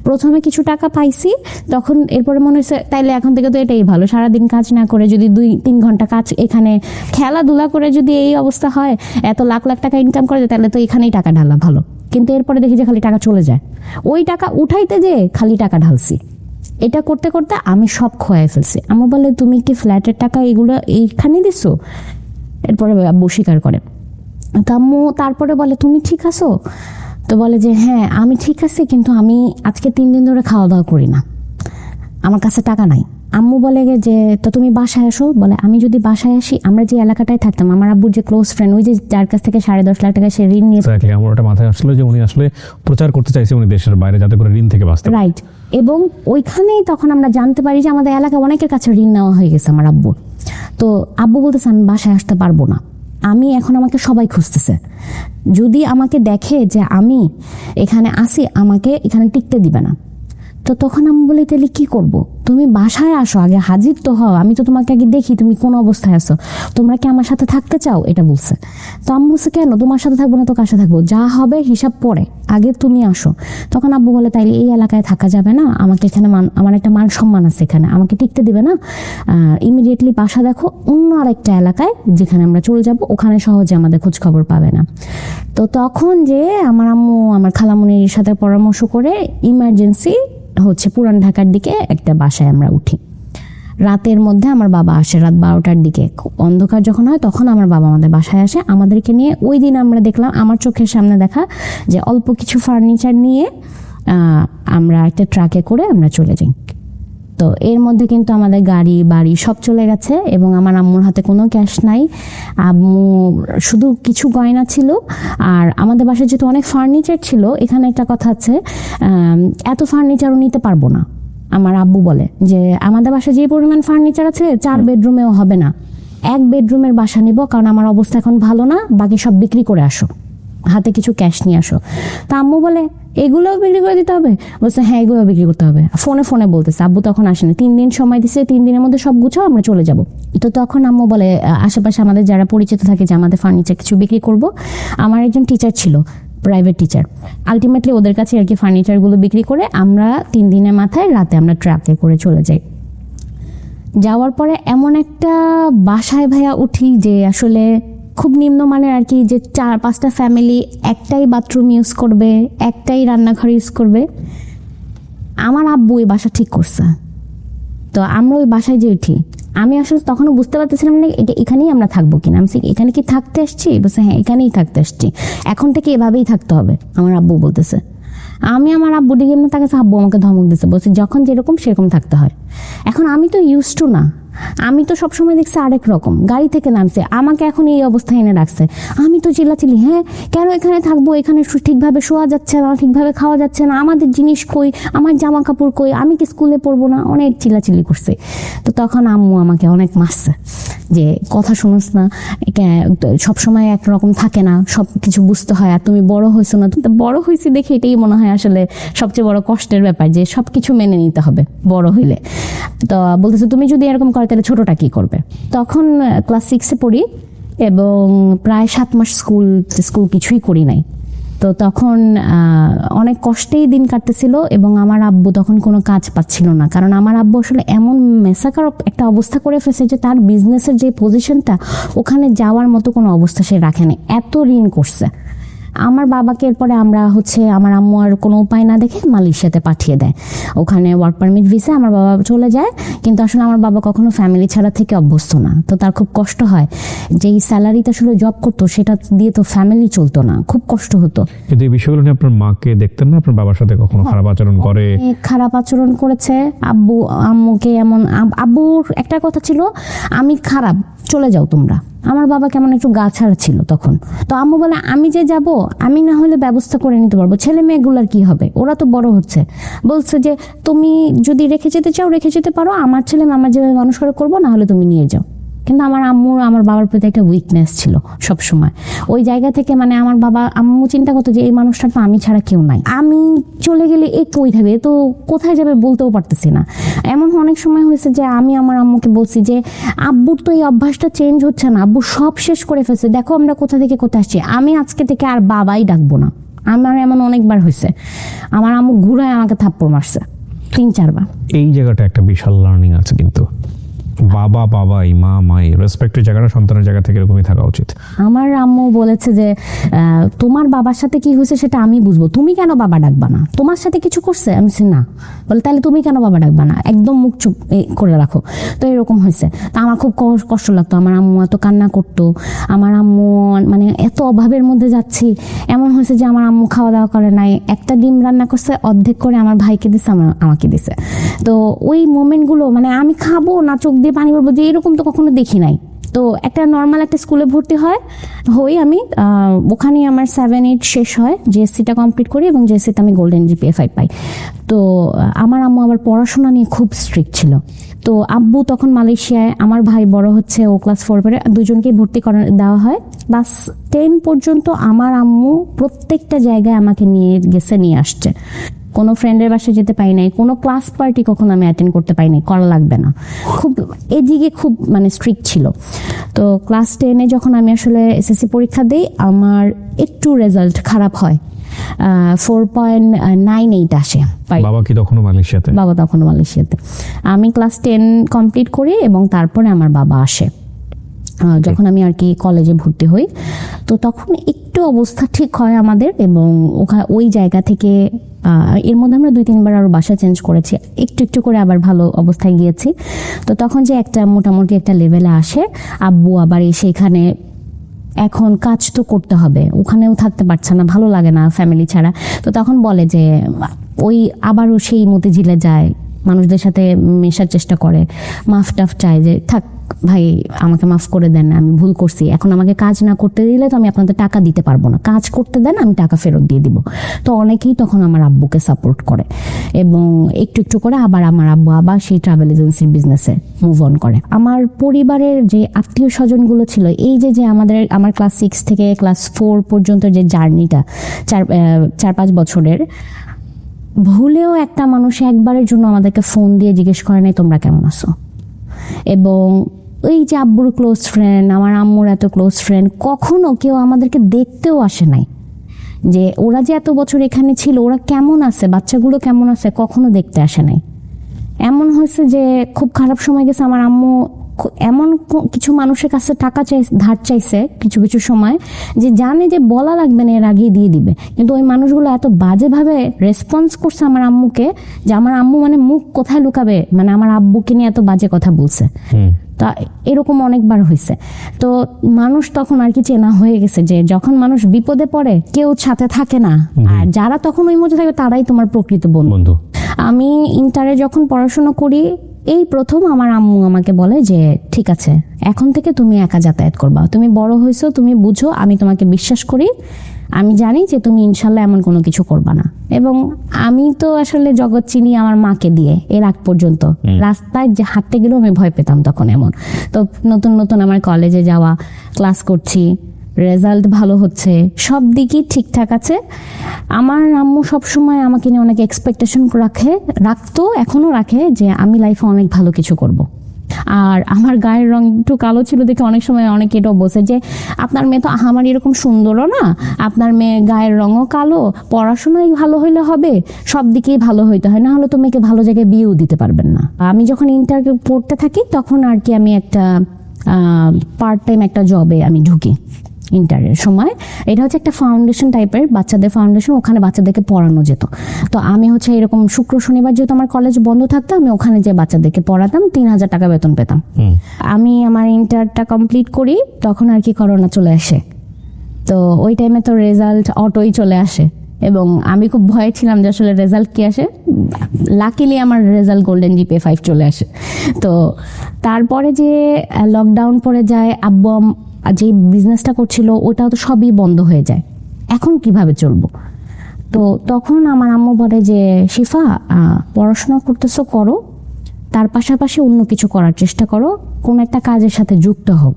প্রথমে কিছু টাকা পাইছি, তখন এরপরে মনে হয়েছে তাইলে এখন থেকে তো এটাই ভালো, সারাদিন কাজ না করে যদি 2-3 ঘন্টা কাজ এখানে খেলাধুলা করে যদি এই অবস্থা হয়, এত লাখ লাখ টাকা ইনকাম করে তাহলে তো এখানেই টাকা ঢালা ভালো। কিন্তু এরপরে দেখি যে খালি টাকা চলে যায়, ওই টাকা উঠাইতে যে খালি টাকা ঢালছি, এটা করতে করতে আমি সব খোয়াই ফেলছি। আম্মু বলে তুমি কি ফ্ল্যাটের টাকা এগুলো এইখানে দিছো? এরপরে আব্বু স্বীকার করে। তো আম্মু তারপরে বলে তুমি ঠিক আছো? তো বলে যে হ্যাঁ আমি ঠিক আছি, কিন্তু আমি আজকে 3 দিন ধরে খাওয়া দাওয়া করি না, আমার কাছে টাকা নাই। আম্মু বলে যে তো তুমি বাসায় আসো। বলে আমি যদি বাসায় আসি, আমরা যে এলাকাটায় থাকতাম, আমার আব্বুর যে ক্লোজ ফ্রেন্ড, ওই যে যার কাছ থেকে 10.5 লাখ টাকা সে ঋণ নিয়ে, আমার ওটা মাথায় আসলো যে উনি আসলে প্রচার করতে চাইছে উনি দেশের বাইরে, যাতে করে ঋণ থেকে বাঁচতে পারে। রাইট। এবং ওইখানেই তখন আমরা জানতে পারি যে আমাদের এলাকায় অনেকের কাছে ঋণ নেওয়া হয়ে গেছে আমার আব্বুর। তো আব্বু বলতেছে আমি বাসায় আসতে পারবো না, আমি এখন আমাকে সবাই খুঁজতেছে, যদি আমাকে দেখে যে আমি এখানে আসি আমাকে এখানে টিকতে দিবে না। তো তখন আমি বলি তাহলে কি করব? তুমি বাসায় আসো, আগে হাজির তো হও, আমি তো তোমাকে আগে দেখি তুমি কোন অবস্থায় আছো, তোমরা কি আমার সাথে থাকতে চাও? এটা বলছে। তো আম্মু বলছে কেন তোমার সাথে থাকবো না তো কার সাথে থাকবো, যা হবে হিসাব পরে, আগে তুমি আসো। তখন আব্বু বলে তাইলে এই এলাকায় থাকা যাবে না, আমাকে এখানে আমার একটা মান সম্মান আছে, এখানে আমাকে টিকতে দিবে না, ইমিডিয়েটলি বাসা দেখো অন্য আরেকটা এলাকায় যেখানে আমরা চলে যাব, ওখানে সহজে আমাদের খোঁজ খবর পাবে না। তো তখন যে আমার আম্মু আমার খালামুনির সাথে পরামর্শ করে ইমার্জেন্সি পুরান ঢাকার দিকে একটা বাসায় আমরা উঠি। রাতের মধ্যে আমার বাবা আসে, রাত 12টার দিকে অন্ধকার যখন হয় তখন আমার বাবা আমাদের বাসায় আসে আমাদেরকে নিয়ে। ওই দিন আমরা দেখলাম, আমার চোখের সামনে দেখা, যে অল্প কিছু ফার্নিচার নিয়ে আমরা একটা ট্রাকে করে আমরা চলে যাই। তো এর মধ্যে কিন্তু আমাদের গাড়ি বাড়ি সব চলে গেছে, এবং আমার আম্মুর হাতে কোনো ক্যাশ নাই, আম্মু শুধু কিছু গয়না ছিল। আর আমাদের বাসায় যেহেতু অনেক ফার্নিচার ছিল, এখানে একটা কথা আছে, এত ফার্নিচারও নিতে পারবো না। আমার আব্বু বলে যে আমাদের বাসায় যে পরিমাণ ফার্নিচার আছে 4 বেডরুমেও হবে না, 1 বেডরুমের বাসা নিব, কারণ আমার অবস্থা এখন ভালো না, বাকি সব বিক্রি করে আসো, হাতে কিছু ক্যাশ নিয়ে আসো। তা আম্মু বলে এগুলোও বিক্রি করে দিতে হবে? বলছে হ্যাঁ এগুলো বিক্রি করতে হবে। ফোনে বলতেছে, আব্বু তখন আসেনি, 3 দিন সময় দিছে, 3 দিনের মধ্যে সব গুছাও আমরা চলে যাব। তো তখন আম্মু বলে আশেপাশে আমাদের যারা পরিচিত থাকে যে আমাদের ফার্নিচার কিছু বিক্রি করব। আমার একজন টিচার ছিল, প্রাইভেট টিচার, আলটিমেটলি ওদের কাছে আর কি ফার্নিচারগুলো বিক্রি করে আমরা 3 দিনের মাথায় রাতে আমরা ট্রাকে করে চলে যাই। যাওয়ার পরে এমন একটা বাসায় ভাইয়া উঠি যে আসলে খুব নিম্নমানের আর কি, যে 4-5টা ফ্যামিলি একটাই বাথরুম ইউজ করবে, একটাই রান্নাঘর ইউজ করবে। আমার আব্বু এই বাসা ঠিক করছে। তো আমরা ওই বাসায় যে উঠি, আমি আসলে তখনও বুঝতে পারতেছিলাম না এখানেই আমরা থাকবো কিনা। আমি এখানে কি থাকতে আসছি? বলছে হ্যাঁ এখানেই থাকতে আসছি, এখন থেকে এভাবেই থাকতে হবে, আমার আব্বু বলতেছে। আমি আমার আব্বু দিকে এমনি তাকে, আব্বু আমাকে ধমক দিচ্ছে, বলছে যখন যেরকম সেরকম থাকতে হয়। এখন আমি তো ইউজ টু না, আমি তো সবসময় দেখছি আরেক রকম, গাড়ি থেকে নামছে, আমাকে এখন এই অবস্থায় এনে রাখছে। আমি তো চিল্লাচিল্লি, হ্যাঁ কেন এখানে থাকবো, এখানে ঠিকভাবে শোয়া যাচ্ছে না, ঠিকভাবে খাওয়া যাচ্ছে না, আমাদের জিনিস কই, আমার জামা কাপড় কই, আমি কি স্কুলে পড়বো না, অনেক চিল্লাচিল্লি করছে। তো তখন আম্মু আমাকে অনেক মারছে যে কথা শুনোস না, সবসময় একরকম থাকে না, সব কিছু বুঝতে হয়, আর তুমি বড় হয়েছো না। তো বড় হয়েছি দেখে এটাই মনে হয় আসলে সবচেয়ে বড় কষ্টের ব্যাপার, যে সবকিছু মেনে নিতে হবে বড় হইলে। তো বলতেছে তুমি যদি এরকম করো তাহলে ছোটটা কি করবে। তখন ক্লাস 6-এ পড়ি এবং প্রায় 7 মাস স্কুল কিছুই করি নাই। তো তখন অনেক কষ্টেই দিন কাটতেছিল এবং আমার আব্বু তখন কোনো কাজ পাচ্ছিল না, কারণ আমার আব্বু আসলে এমন মেসাকার একটা অবস্থা করে ফেলছে যে তার বিজনেসের যে পজিশনটা, ওখানে যাওয়ার মতো কোনো অবস্থা সে রাখেনি, এত ঋণ করছে। আমার বাবাকে এরপরে আমরা আমার আম্মু আর কোনো উপায় না দেখে মালয়েশিয়াতে পাঠিয়ে দেয়। ওখানে ওয়ার্ক পারমিট ভিসা আমার বাবা চলে যায়, কিন্তু আসলে আমার বাবা কখনো ফ্যামিলি ছাড়া থেকে অভ্যস্ত না। তো তার খুব কষ্ট হয়, যেই স্যালারিতে আসলে জব করতো সেটা দিয়ে তো ফ্যামিলি চলতো না, খুব কষ্ট হতো। কিন্তু এই বিষয়গুলো নিয়ে আপনার মাকে দেখতেন না? আপনার বাবার সাথে কখনো খারাপ আচরণ করে? খারাপ আচরণ করেছে আব্বু আম্মুকে, এমন আব্বুর একটা কথা ছিল, আমি খারাপ, চলে যাও তোমরা। আমার বাবা কেমন একটু গা ছাড়া ছিল তখন। তো আম্মু বলে আমি যে যাব, আমি না হলে ব্যবস্থা করে নিতে পারবো, ছেলে মেয়েগুলার কি হবে, ওরা তো বড় হচ্ছে। বলছে যে তুমি যদি রেখে যেতে চাও রেখে যেতে পারো, আমার ছেলে আমার যেভাবে মানুষ করে করবো, না হলে তুমি নিয়ে যাও। কিন্তু আমার আম্মুর আমার বাবার প্রতি একটা উইকনেস ছিল সব সময়। ওই জায়গা থেকে মানে আমার বাবা আম্মু চিন্তা করতো যে এই মানুষটা তো আমি ছাড়া কেউ নাই, আমি চলে গেলে এ কই থাকবে, তো কোথায় যাবে বলতেও পারতেছি না। এমন অনেক সময় হয়েছে যে আমি আমার আম্মুকে বলছি যে আব্বুর তো এই অভ্যাসটা চেঞ্জ হচ্ছে না, আব্বু সব শেষ করে ফেলছে, দেখো আমরা কোথা থেকে কোথায় আসছি, আমি আজকে থেকে আর বাবাই ডাকবো না। আমার এমন অনেকবার হয়েছে, আমার আম্মু ঘুরায় আমাকে থাপ্পড় মারছে 3-4 বার। এই জায়গাটা একটা বিশাল লার্নিং আছে, কিন্তু বাবা বাবাই, মা মাই, রেসপেক্টের জায়গাটা সন্তানের জায়গা থেকে এরকমই থাকা উচিত। আমার আম্মু বলেছে যে তোমার বাবার সাথে কি হয়েছে সেটা আমি বুঝবো, তুমি কেন বাবা ডাকবা না, তোমার সাথে কিছু করছে? আমি বলছি না। বলে তাহলে তুমি কেন বাবা ডাকবা না, একদম মুখ চুপ করে রাখো। তো এরকম হয়েছে। তা আমার খুব কষ্ট লাগতো, আমার আম্মু এত কান্না করতো, আমার আম্মু মানে এত অভাবের মধ্যে যাচ্ছি। এমন হয়েছে যে আমার আম্মু খাওয়া দাওয়া করে নাই, একটা ডিম রান্না করছে, অর্ধেক করে আমার ভাইকে দিছে, আমাকে দিছে। তো ওই মোমেন্টগুলো মানে আমি খাবো না, চোখ দিয়ে পানি পড়বো, যে এরকম তো কখনো দেখি নাই। তো একটা নর্মাল একটা স্কুলে ভর্তি হই আমি, ওখানে আমার 7-8 শেষ হয়, জিএসসিটা কমপ্লিট করি এবং জিএসসিতে আমি গোল্ডেন জিপিএ 5 পাই। তো আমার আম্মু আবার পড়াশোনা নিয়ে খুব স্ট্রিক্ট ছিল। তো আব্বু তখন মালয়েশিয়ায়, আমার ভাই বড় হচ্ছে, ও ক্লাস 4 পড়ে, দুজনকেই ভর্তি দেওয়া হয়। ক্লাস 10 পর্যন্ত আমার আম্মু প্রত্যেকটা জায়গায় আমাকে নিয়ে আসছে। কোনো ফ্রেন্ডের বাসায় যেতে পারি নাই, কোনো ক্লাস পার্টি কখনো আমি অ্যাটেন্ড করতে পারি নাই, করা লাগবে না, খুব এদিকে খুব মানে স্ট্রিক্ট ছিল। তো ক্লাস 10-এ যখন আমি আসলে এসএসসি পরীক্ষা দিই, আমার একটু রেজাল্ট খারাপ হয়, 4.98 আসে। বাবা কি তখনও মালয়েশিয়াতে? বাবা তখনও মালয়েশিয়াতে। আমি ক্লাস 10 কমপ্লিট করি এবং তারপরে আমার বাবা আসে যখন আমি আর কি কলেজে ভর্তি হই। তো তখন একটু অবস্থা ঠিক হয় আমাদের, এবং ওই জায়গা থেকে এর মধ্যে আমরা 2-3 বার আরো বাসা চেঞ্জ করেছি, একটু একটু করে আবার ভালো অবস্থায় গিয়েছি। তো তখন যে একটা মোটামুটি একটা লেভেলে আসে, আব্বু আবার এসে এখানে এখন কাজ তো করতে হবে, ওখানেও থাকতে পারছে না, ভালো লাগে না ফ্যামিলি ছাড়া। তো তখন বলে যে ওই আবারও সেই মতিঝিলে যায়, মানুষদের সাথে মেশার চেষ্টা করে, মাফ টাফ চায় যে থাক ভাই আমাকে মাফ করে দেন, আমি ভুল করছি, এখন আমাকে কাজ না করতে দিলে তো আমি আপনাদের টাকা দিতে পারবো না, কাজ করতে দেন, আমি টাকা ফেরত দিয়ে দিব। তো অনেকেই তখন আমার আব্বুকে সাপোর্ট করে এবং একটু একটু করে আবার আমার আব্বু আবার সেই ট্রাভেল এজেন্সির বিজনেসে মুভ অন করে। আমার পরিবারের যে আত্মীয় স্বজনগুলো ছিল, এই যে আমার ক্লাস 6 থেকে ক্লাস 4 পর্যন্ত যে জার্নিটা 4-5 বছরের, ভুলেও একটা মানুষ একবারের জন্য আমাদেরকে ফোন দিয়ে জিজ্ঞেস করে নাই তোমরা কেমন আছো। এবং ওই যে আব্বুর ক্লোজ ফ্রেন্ড, আমার আম্মুর এত ক্লোজ ফ্রেন্ড, কখনো কেউ আমাদেরকে দেখতেও আসে নাই, যে ওরা যে এত বছর এখানে ছিল ওরা কেমন আছে, বাচ্চাগুলো কেমন আছে, কখনো দেখতে আসে নাই। এমন হয়েছে যে খুব খারাপ সময় গেছে, আমার আম্মু এমন কিছু মানুষের কাছে টাকা ধার চাইছে কিছু কিছু সময়, যে জানে যে বলা লাগবে না, এর আগেই দিয়ে দিবে, কিন্তু ওই মানুষগুলো এত বাজেভাবে রেসপন্স করছে আমার আম্মুকে, যে আমার আম্মু মানে মুখ কোথায় লুকাবে, মানে আমার আব্বুকে নিয়ে এত বাজে কথা বলছে। তা এরকম অনেকবার হয়েছে। তো মানুষ তখন আর কি চেনা হয়ে গেছে, যে যখন মানুষ বিপদে পড়ে কেউ সাথে থাকে না, আর যারা তখন ওই মধ্যে থাকে তারাই তোমার প্রকৃত বন্ধু। আমি ইন্টারে যখন পড়াশোনা করি, এই প্রথম আমার আম্মু আমাকে বলে যে ঠিক আছে, এখন থেকে তুমি একা যাতায়াত করবা, তুমি বড় হয়েছো, তুমি বুঝো, আমি তোমাকে বিশ্বাস করি, আমি জানি যে তুমি ইনশাল্লাহ এমন কোনো কিছু করবা না। এবং আমি তো আসলে জগৎ চিনি আমার মাকে দিয়ে, এর আগ পর্যন্ত রাস্তায় যে হাঁটতে গেলেও আমি ভয় পেতাম তখন। এমন তো নতুন নতুন আমার কলেজে যাওয়া, ক্লাস করছি, রেজাল্ট ভালো হচ্ছে, সব দিকই ঠিকঠাক আছে। আমার আম্মু সবসময় আমাকে নিয়ে অনেক এক্সপেকটেশন রাখতো, এখনো রাখে যে আমি লাইফে অনেক ভালো কিছু করব। আর আমার গায়ের রং একটু কালো ছিল দেখে অনেক সময় অনেকে এটাও বলছে যে আপনার মেয়ে তো আমার এরকম সুন্দরও না, আপনার মেয়ে গায়ের রঙও কালো, পড়াশোনাই ভালো হইলে হবে, সব দিকেই ভালো হইতে হয়, না হলে তো মেয়েকে ভালো জায়গায় বিয়েও দিতে পারবেন না। আমি যখন ইন্টার পড়তে থাকি তখন আর কি আমি একটা পার্ট টাইম একটা জবে আমি ঢুকি ইন্টারের সময়। এটা হচ্ছে একটা ফাউন্ডেশন টাইপের, বাচ্চাদের ফাউন্ডেশন, ওখানে বাচ্চাদেরকে পড়ানো যেত। তো আমি হচ্ছে এরকম শুক্র শনিবার যেহেতু আমার কলেজ বন্ধ থাকতো, আমি ওখানে যে বাচ্চাদেরকে পড়াতাম, 3,000 টাকা বেতন পেতাম। আমি আমার ইন্টারটা কমপ্লিট করি, তখন আর কি করোনা চলে আসে। তো ওই টাইমে তো রেজাল্ট অটোই চলে আসে এবং আমি খুব ভয়ে ছিলাম যে আসলে রেজাল্ট কি আসে। লাকিলি আমার রেজাল্ট গোল্ডেন জিপিএ 5 চলে আসে। তো তারপরে যে লকডাউন পড়ে যায়, আব্বু যে বিজনেসটা করছিল ওটাও তো সবই বন্ধ হয়ে যায়, এখন কিভাবে চলবো? তো তখন আমার আম্মু বলে যে শিফা, পড়াশোনা করতেছো করো, তার পাশাপাশি অন্য কিছু করার চেষ্টা করো, কোন একটা কাজের সাথে যুক্ত হও,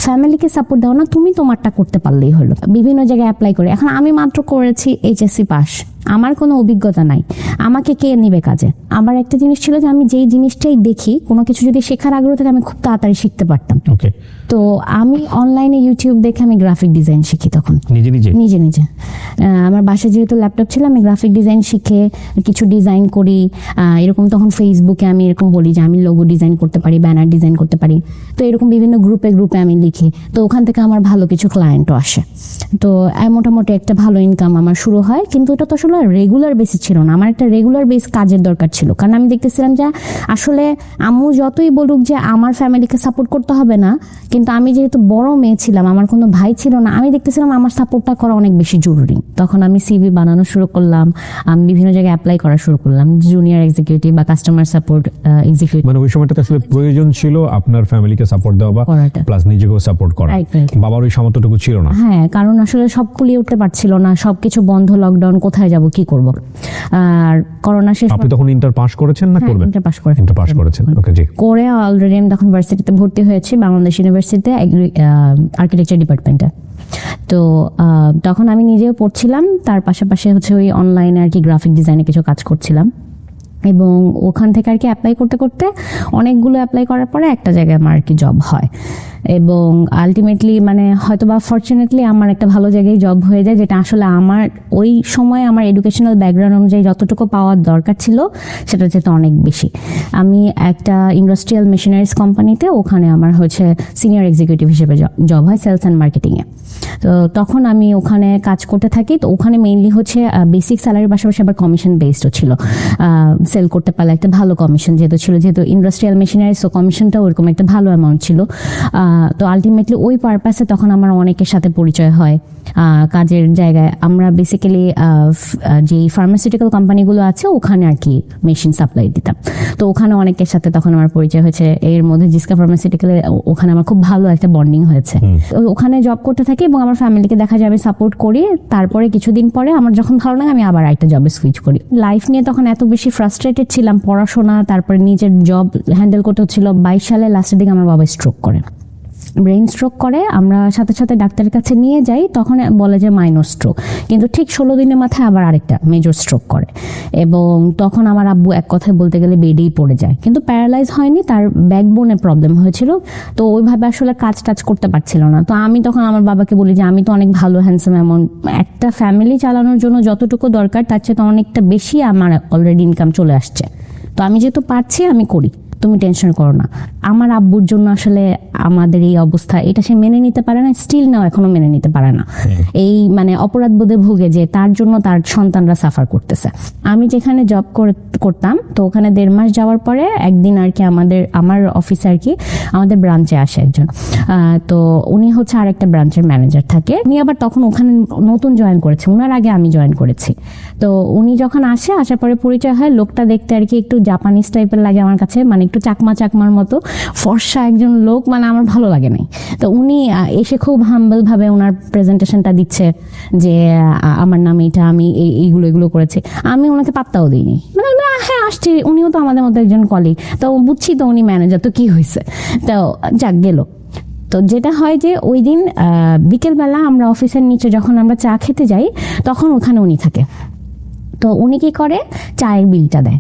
ফ্যামিলিকে সাপোর্ট দাও না, তুমি তোমারটা করতে পারলেই হলো। বিভিন্ন জায়গায় অ্যাপ্লাই করে, এখন আমি মাত্র করেছি এইচএসসি পাস, আমার কোনো অভিজ্ঞতা নাই, আমাকে কে নিবে কাজে? আমার একটা জিনিস ছিল যে আমি যেই জিনিসটাই দেখি, কোনো কিছু যদি শেখার আগ্রহ থাকে আমি খুব তাড়াতাড়ি শিখতে পারতাম। ওকে, তো আমি অনলাইনে ইউটিউব দেখে আমি গ্রাফিক ডিজাইন শিখি তখন নিজে নিজে। আমার বাসায় যেহেতু ল্যাপটপ ছিল, আমি গ্রাফিক ডিজাইন শিখে কিছু ডিজাইন করি। এরকম তখন ফেসবুকে আমি এরকম বলি যে আমি লোগো ডিজাইন করতে পারি, ব্যানার ডিজাইন করতে পারি। তো এরকম বিভিন্ন গ্রুপে আমি লিখি। তো ওখান থেকে আমার ভালো কিছু ক্লায়েন্টও আসে। তো মোটামুটি একটা ভালো ইনকাম আমার শুরু হয়, কিন্তু এটা তো আসলে রেগুলার বেসিস ছিল না, আমার একটা রেগুলার বেস কাজের দরকার ছিল। কারণ আমি দেখতেছিলাম যে আসলে আম্মু যতই বলুক যে আমার ফ্যামিলিকে সাপোর্ট করতে হবে না, কিন্তু আমি যেহেতু বড় মেয়ে ছিলাম, আমার কোনো ভাই ছিল না, আমি দেখতেছিলাম আমার সাপোর্টটা করা অনেক বেশি জরুরি। তখন আমি সিভি বানানো শুরু করলাম, আমি বিভিন্ন জায়গায় অ্যাপ্লাই করা শুরু করলাম, জুনিয়র এক্সিকিউটিভ বা কাস্টমার সাপোর্ট এক্সিকিউটিভ। মানে ওই সময়টাতে আসলে প্রয়োজন ছিল আপনার ফ্যামিলিকে সাপোর্ট দেওয়া বা প্লাস নিজেকেও সাপোর্ট করা। বাবার ওই সামর্থ্যটুকু ছিল না। হ্যাঁ, কারণ আসলে সব কুলিয়ে উঠতে পারছিল না, সবকিছু বন্ধ, লকডাউন, কোথায় যাব, কি করব। আর করোনা শেষ। আপনি তখন ইন্টার পাস করেছেন না করবেন? ইন্টার পাস করেছেন। ওকে, জি। করে অলরেডি আমি তখন ভার্সিটিতে ভর্তি হয়েছি, বাংলাদেশ ইউনিভার্সিটিতে আর্কিটেকচার ডিপার্টমেন্টে। তো তখন আমি নিজেও পড়ছিলাম, তার পাশাপাশি হচ্ছে ওই অনলাইনে আর কি গ্রাফিক ডিজাইনে কিছু কাজ করছিলাম। এবং ওখান থেকে আর কি অ্যাপ্লাই করতে করতে অনেকগুলো অ্যাপ্লাই করার পরে একটা জায়গায় আমার আর কি জব হয়। এবং আলটিমেটলি মানে হয়তো বা ফরচুনেটলি আমার একটা ভালো জায়গায় জব হয়ে যায়, যেটা আসলে আমার ওই সময় আমার এডুকেশনাল ব্যাকগ্রাউন্ড অনুযায়ী যতটুকু পাওয়ার দরকার ছিল সেটা যেতে অনেক বেশি। আমি একটা ইন্ডাস্ট্রিয়াল মেশিনারিজ কোম্পানিতে, ওখানে আমার হচ্ছে সিনিয়র এক্সিকিউটিভ হিসেবে জব হয় সেলস অ্যান্ড মার্কেটিংয়ে। তো তখন আমি ওখানে কাজ করতে থাকি। তো ওখানে মেইনলি হচ্ছে বেসিক স্যালারির পাশাপাশি আবার কমিশন বেসডও ছিল। সেল করতে পারলে একটা ভালো কমিশন যেহেতু ইন্ডাস্ট্রিয়াল মেশিনারিজ, তো কমিশনটা ওইরকম একটা ভালো অ্যামাউন্ট ছিল। তো আলটিমেটলি ওই পারপাসে তখন আমার অনেকের সাথে পরিচয় হয় কাজের জায়গায়। আমরা বেসিক্যালি যে ফার্মাসিউটিক্যাল কোম্পানিগুলো আছে ওখানে আর কি মেশিন সাপ্লাই দিতাম। তো ওখানে অনেকের সাথে তখন আমার পরিচয় হয়েছে। এর মধ্যে জিসকা ফার্মাসিউটিক্যালে ওখানে আমার খুব ভালো একটা বন্ডিং হয়েছে। ওখানে জব করতে থাকি এবং আমার ফ্যামিলিকে দেখা যায় আমি সাপোর্ট করি। তারপরে কিছুদিন পরে আমার যখন ভালো লাগে আমি আবার একটা জবে সুইচ করি। লাইফ নিয়ে তখন এত বেশি ফ্রাস্ট্রেটেড ছিলাম, পড়াশোনা তারপরে নিজের জব হ্যান্ডেল করতে হচ্ছিল। 22 সালে লাস্টের দিকে আমার বাবা স্ট্রোক করে, ব্রেন স্ট্রোক করে। আমরা সাথে সাথে ডাক্তারের কাছে নিয়ে যাই, তখন বলে যে মাইনর স্ট্রোক, কিন্তু ঠিক 16 দিনের মাথায় আবার আরেকটা মেজর স্ট্রোক করে। এবং তখন আমার আব্বু এক কথায় বলতে গেলে বেডেই পড়ে যায়, কিন্তু প্যারালাইজ হয়নি, তার ব্যাকবোনে প্রবলেম হয়েছিল। তো ওইভাবে আসলে কাজ টাজ করতে পারছিল না। তো আমি তখন আমার বাবাকে বলি যে আমি তো অনেক ভালো হ্যান্ডসাম, এমন একটা ফ্যামিলি চালানোর জন্য যতটুকু দরকার তার চেয়ে তো অনেকটা বেশি আমার অলরেডি ইনকাম চলে আসছে। তো আমি যেহেতু পারছি আমি করি, তুমি টেনশন করো না। আমার আব্বুর জন্য আসলে আমাদের এই অবস্থা, এটা সে মেনে নিতে পারে না, স্টিল নাও এখনো মেনে নিতে পারে না। এই মানে অপরাধ বোধে ভুগে যে তার জন্য তার সন্তানরা সাফার করতেছে। আমি যেখানে জব করতাম, তো ওখানে 1.5 মাস যাওয়ার পরে একদিন আর কি আমার অফিসে আর কি আমাদের ব্রাঞ্চে আসে একজন। তো উনি হচ্ছে আরেকটা ব্রাঞ্চের ম্যানেজার থাকে, উনি আবার তখন ওখানে নতুন জয়েন করেছে, উনার আগে আমি জয়েন করেছি। তো উনি যখন আসার পরে পরিচয় হয়, লোকটা দেখতে আর কি একটু জাপানিজ টাইপের লাগে আমার কাছে, মানে একটু চাকমার মতো ফর্সা একজন লোক, মানে আমার ভালো লাগে নাই। তো উনি এসে খুব হাম্বল ভাবে ওনার প্রেজেন্টেশনটা দিচ্ছে যে আমার নাম এটা, আমি এইগুলো করেছি। আমি ওনাকে পাত্তাও দিইনি, মানে হ্যাঁ আসছি, উনিও তো আমাদের মতো একজন কলিগ, তো বুঝছি তো উনি ম্যানেজার, তো কি হয়েছে, তো যাক গেল। তো যেটা হয় যে ওই দিন বিকেলবেলা আমরা অফিসের নিচে যখন আমরা চা খেতে যাই, তখন ওখানে উনি থাকে। তো উনি কি করে, চায়ের বিলটা দেয়।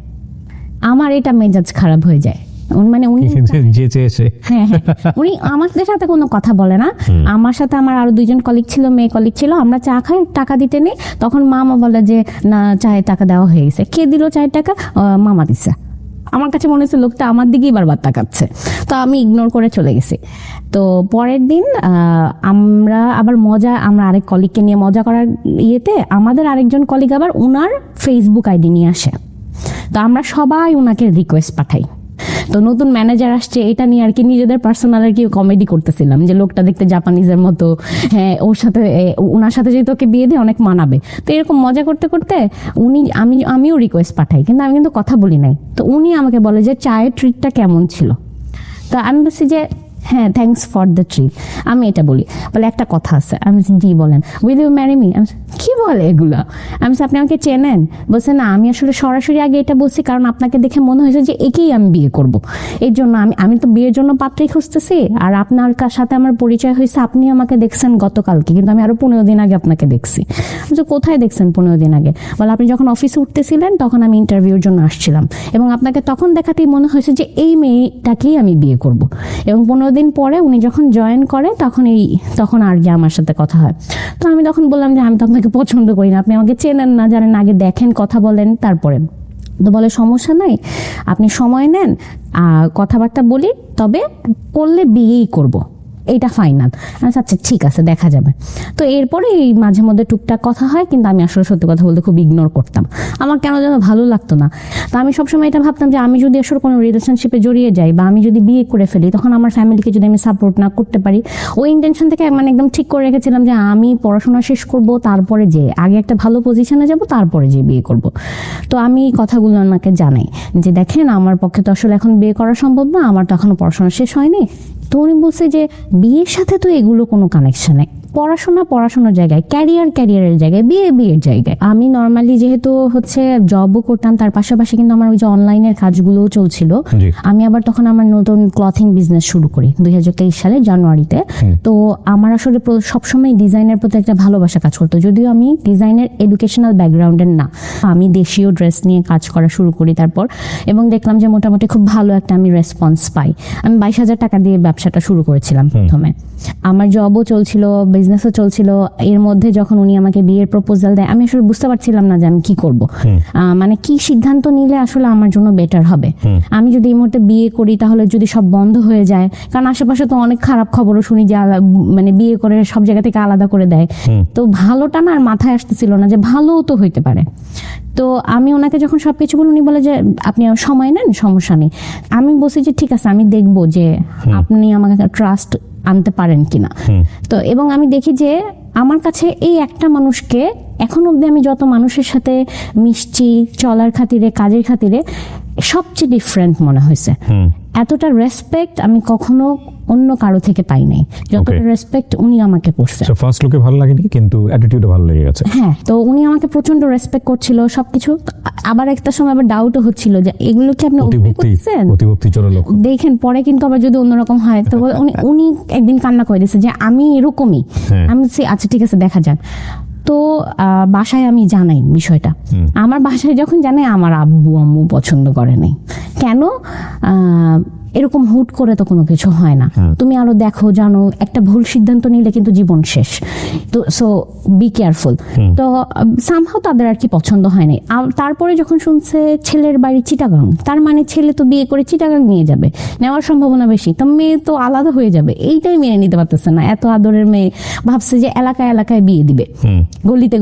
আমার এটা মেজাজ খারাপ হয়ে যায়, মানে উনি যেচে এসে হ্যাঁ উনি আমাদের সাথে কোনো কথা বলে না। আমার সাথে আমার আরো দুইজন কলিগ ছিল, মেয়ে কলিগ ছিল, আমরা চা খাই, টাকা দিতে নেই। তখন মামা বলে যে না, চায়ের টাকা দেওয়া হয়ে গেছে। কে দিল চায়ের টাকা? মামা দিছে। আমার কাছে মনে হচ্ছে লোকটা আমার দিকেই বারবার তাকাচ্ছে, তো আমি ইগনোর করে চলে গেছি। তো পরের দিন আমরা আবার আমরা আরেক কলিগকে নিয়ে মজা করার ইয়েতে আমাদের আরেকজন কলিগ আবার ওনার ফেসবুক আইডি নিয়ে আসে। তো আমরা সবাই ওনাকে রিকোয়েস্ট পাঠাই। তো নতুন ম্যানেজার আসছে, এটা নিয়ে আর কি নিজেদের পার্সোনাল আর কি কমেডি করতেছিলাম যে লোকটা দেখতে জাপানিজের মতো, হ্যাঁ ওনার সাথে যদি তোকে বিয়ে দিয়ে অনেক মানাবে। তো এরকম মজা করতে করতে আমিও রিকোয়েস্ট পাঠাই, কিন্তু আমি কিন্তু কথা বলি নাই। তো উনি আমাকে বলে যে চায়ের ট্রিটটা কেমন ছিল। তো আমি বলছি যে হ্যাঁ, থ্যাংকস ফর দ্য ট্রিট। আমি এটা বলি, বলে একটা কথা আছে। আমি জি বলেন। Will you marry me? কি বলে এগুলা? আমি আপনি আমাকে চেনেন? বলছে না, আমি আসলে সরাসরি আগে এটা বলছি কারণ আপনাকে দেখে মনে হয়েছে যে একেই আমি বিয়ে করব, এর জন্য আমি তো বিয়ের জন্য পাত্রই খুঁজতেছি। আর আপনার সাথে আমার পরিচয় হয়েছে, আপনি আমাকে দেখছেন গতকালকে, কিন্তু আমি আরো 15 দিন আগে আপনাকে দেখছি। কোথায় দেখছেন 15 দিন আগে? বলে আপনি যখন অফিসে উঠতেছিলেন তখন আমি ইন্টারভিউর জন্য আসছিলাম, এবং আপনাকে তখন দেখাতেই মনে হয়েছে যে এই মেয়েটাকেই আমি বিয়ে করব। এবং 15 দিন পরে উনি যখন জয়েন করে তখন আর কি আমার সাথে কথা হয়। তো আমি তখন বললাম যে আমি তো আপনাকে পছন্দ করি না, আপনি আমাকে চেনেন না, জানেন, আগে দেখেন, কথা বলেন, তারপরে। তো বলে সমস্যা নাই, আপনি সময় নেন, কথাবার্তা বলি, তবে করলে বিয়েই করব, এইটা ফাইনাল। আচ্ছা ঠিক আছে, দেখা যাবে। তো এরপরে এই মাঝে মধ্যে টুকটাক কথা হয়, কিন্তু আমি আসলে সত্যি কথা বলতে খুব ইগনোর করতাম, আমার কেন যেন ভালো লাগতো না। তো আমি সবসময় এটা ভাবতাম যে আমি যদি আসলে কোনো রিলেশনশিপে জড়িয়ে যাই বা আমি যদি বিয়ে করে ফেলি, তখন আমার ফ্যামিলিকে যদি আমি সাপোর্ট না করতে পারি, ওই ইন্টেনশন থেকে মানে একদম ঠিক করে রেখেছিলাম যে আমি পড়াশোনা শেষ করব, তারপরে যে আগে একটা ভালো পজিশনে যাব, তারপরে যে বিয়ে করব। তো আমি কথাগুলো ওনাকে জানাই যে দেখেন, আমার পক্ষে তো আসলে এখন বিয়ে করা সম্ভব না, আমার তো এখনো পড়াশোনা শেষ হয়নি। তো উনি বলছে যে বিয়ের সাথে তো এগুলো কোনো কানেকশন নেই, পড়াশোনার জায়গায়, ক্যারিয়ারের জায়গায়, বিয়ের জায়গায়। আমি নর্মালি যেহেতু হচ্ছে জবও করতাম, তার পাশাপাশি কিন্তু আমার ওই যে অনলাইনের কাজগুলোও চলছিল। আমি আবার তখন আমার নতুন ক্লথিং বিজনেস শুরু করি 2023 সালে জানুয়ারিতে। তো আমার আসলে সবসময় ডিজাইনের প্রতি একটা ভালোবাসা কাজ করতো, যদিও আমি ডিজাইনের এডুকেশনাল ব্যাকগ্রাউন্ডের না। আমি দেশীয় ড্রেস নিয়ে কাজ করা শুরু করি তারপর, এবং দেখলাম যে মোটামুটি খুব ভালো একটা আমি রেসপন্স পাই। আমি 22,000 টাকা দিয়ে ব্যবসাটা শুরু করেছিলাম প্রথমে। আমার জবও চলছিল, বিজনেসও চলছিল। এর মধ্যে যখন উনি আমাকে বিয়ের প্রপোজাল দেয়, আমি আসলে বুঝতে পারছিলাম না যে আমি কি করব, মানে কি সিদ্ধান্ত নিলে আসলে আমার জন্য বেটার হবে। আমি যদি এই মুহূর্তে বিয়ে করি, তাহলে যদি সব বন্ধ হয়ে যায়, কারণ আশেপাশে তো অনেক খারাপ খবরও শুনি যে মানে বিয়ে করে সব জায়গা থেকে আলাদা করে দেয়। তো ভালোটা না আর মাথায় আসতেছিল না যে ভালোও তো হইতে পারে। তো আমি ওনাকে যখন সবকিছু বলি, উনি বলে যে আপনি সময় নেন, সমস্যা নেই। আমি বলছি যে ঠিক আছে, আমি দেখবো যে আপনি আমাকে ট্রাস্ট আনতে পারেন কিনা। তো এবং আমি দেখি যে আমার কাছে এই একটা মানুষকে এখন অব্দি আমি যত মানুষের সাথে মিশছি, চলার খাতিরে, কাজের খাতিরে, সবচেয়ে ডিফারেন্ট মনে হয়েছে। এতটা রেসপেক্ট আমি কখনো অন্য কারো থেকে পাই নাই, যতটা রেসপেক্ট উনি আমাকে করছেন। ফার্স্ট লুকে ভালো লাগেনি, কিন্তু অ্যাটিটিউডও ভালো লেগে গেছে। হ্যাঁ, তো উনি আমাকে প্রচন্ড রেসপেক্ট করছিল সবকিছু। আবার একটা সময় আবার ডাউটও হচ্ছিল যে এগুলো কি আপনি অভিনয় করছেন, অতিভক্তি চোরা লোক দেখেন পরে কিন্তু আবার যদি অন্যরকম হয়। তো উনি একদিন কান্না করে দিয়েছে যে আমি এরকমই। আমি বলছি আচ্ছা ঠিক আছে, দেখা যাক। তো বাসায় আমি জানাই বিষয়টা। আমার বাসায় যখন জানাই, আমার আব্বু আম্মু পছন্দ করে নাই। কেন? এরকম হুট করে তো কোনো কিছু হয় না, তুমি আরো দেখো, জানো, একটা ভুল সিদ্ধান্ত নিলে কিন্তু জীবন শেষ। তো সো বি কেয়ারফুল। তো সামহাও তাদের আর কি পছন্দ হয় নাই। তারপরে যখন শুনছে ছেলের বাড়ি চিটাগাং, তার মানে ছেলে তো বিয়ে করে চিটাগাং নিয়ে যাবে, নেওয়ার সম্ভাবনা বেশি, তো মেয়ে তো আলাদা হয়ে যাবে। এইটাই মেনে নিতে পারতেছে না। এত আদরের মেয়ে, ভাবছে যে এলাকায় বিয়ে দিবে,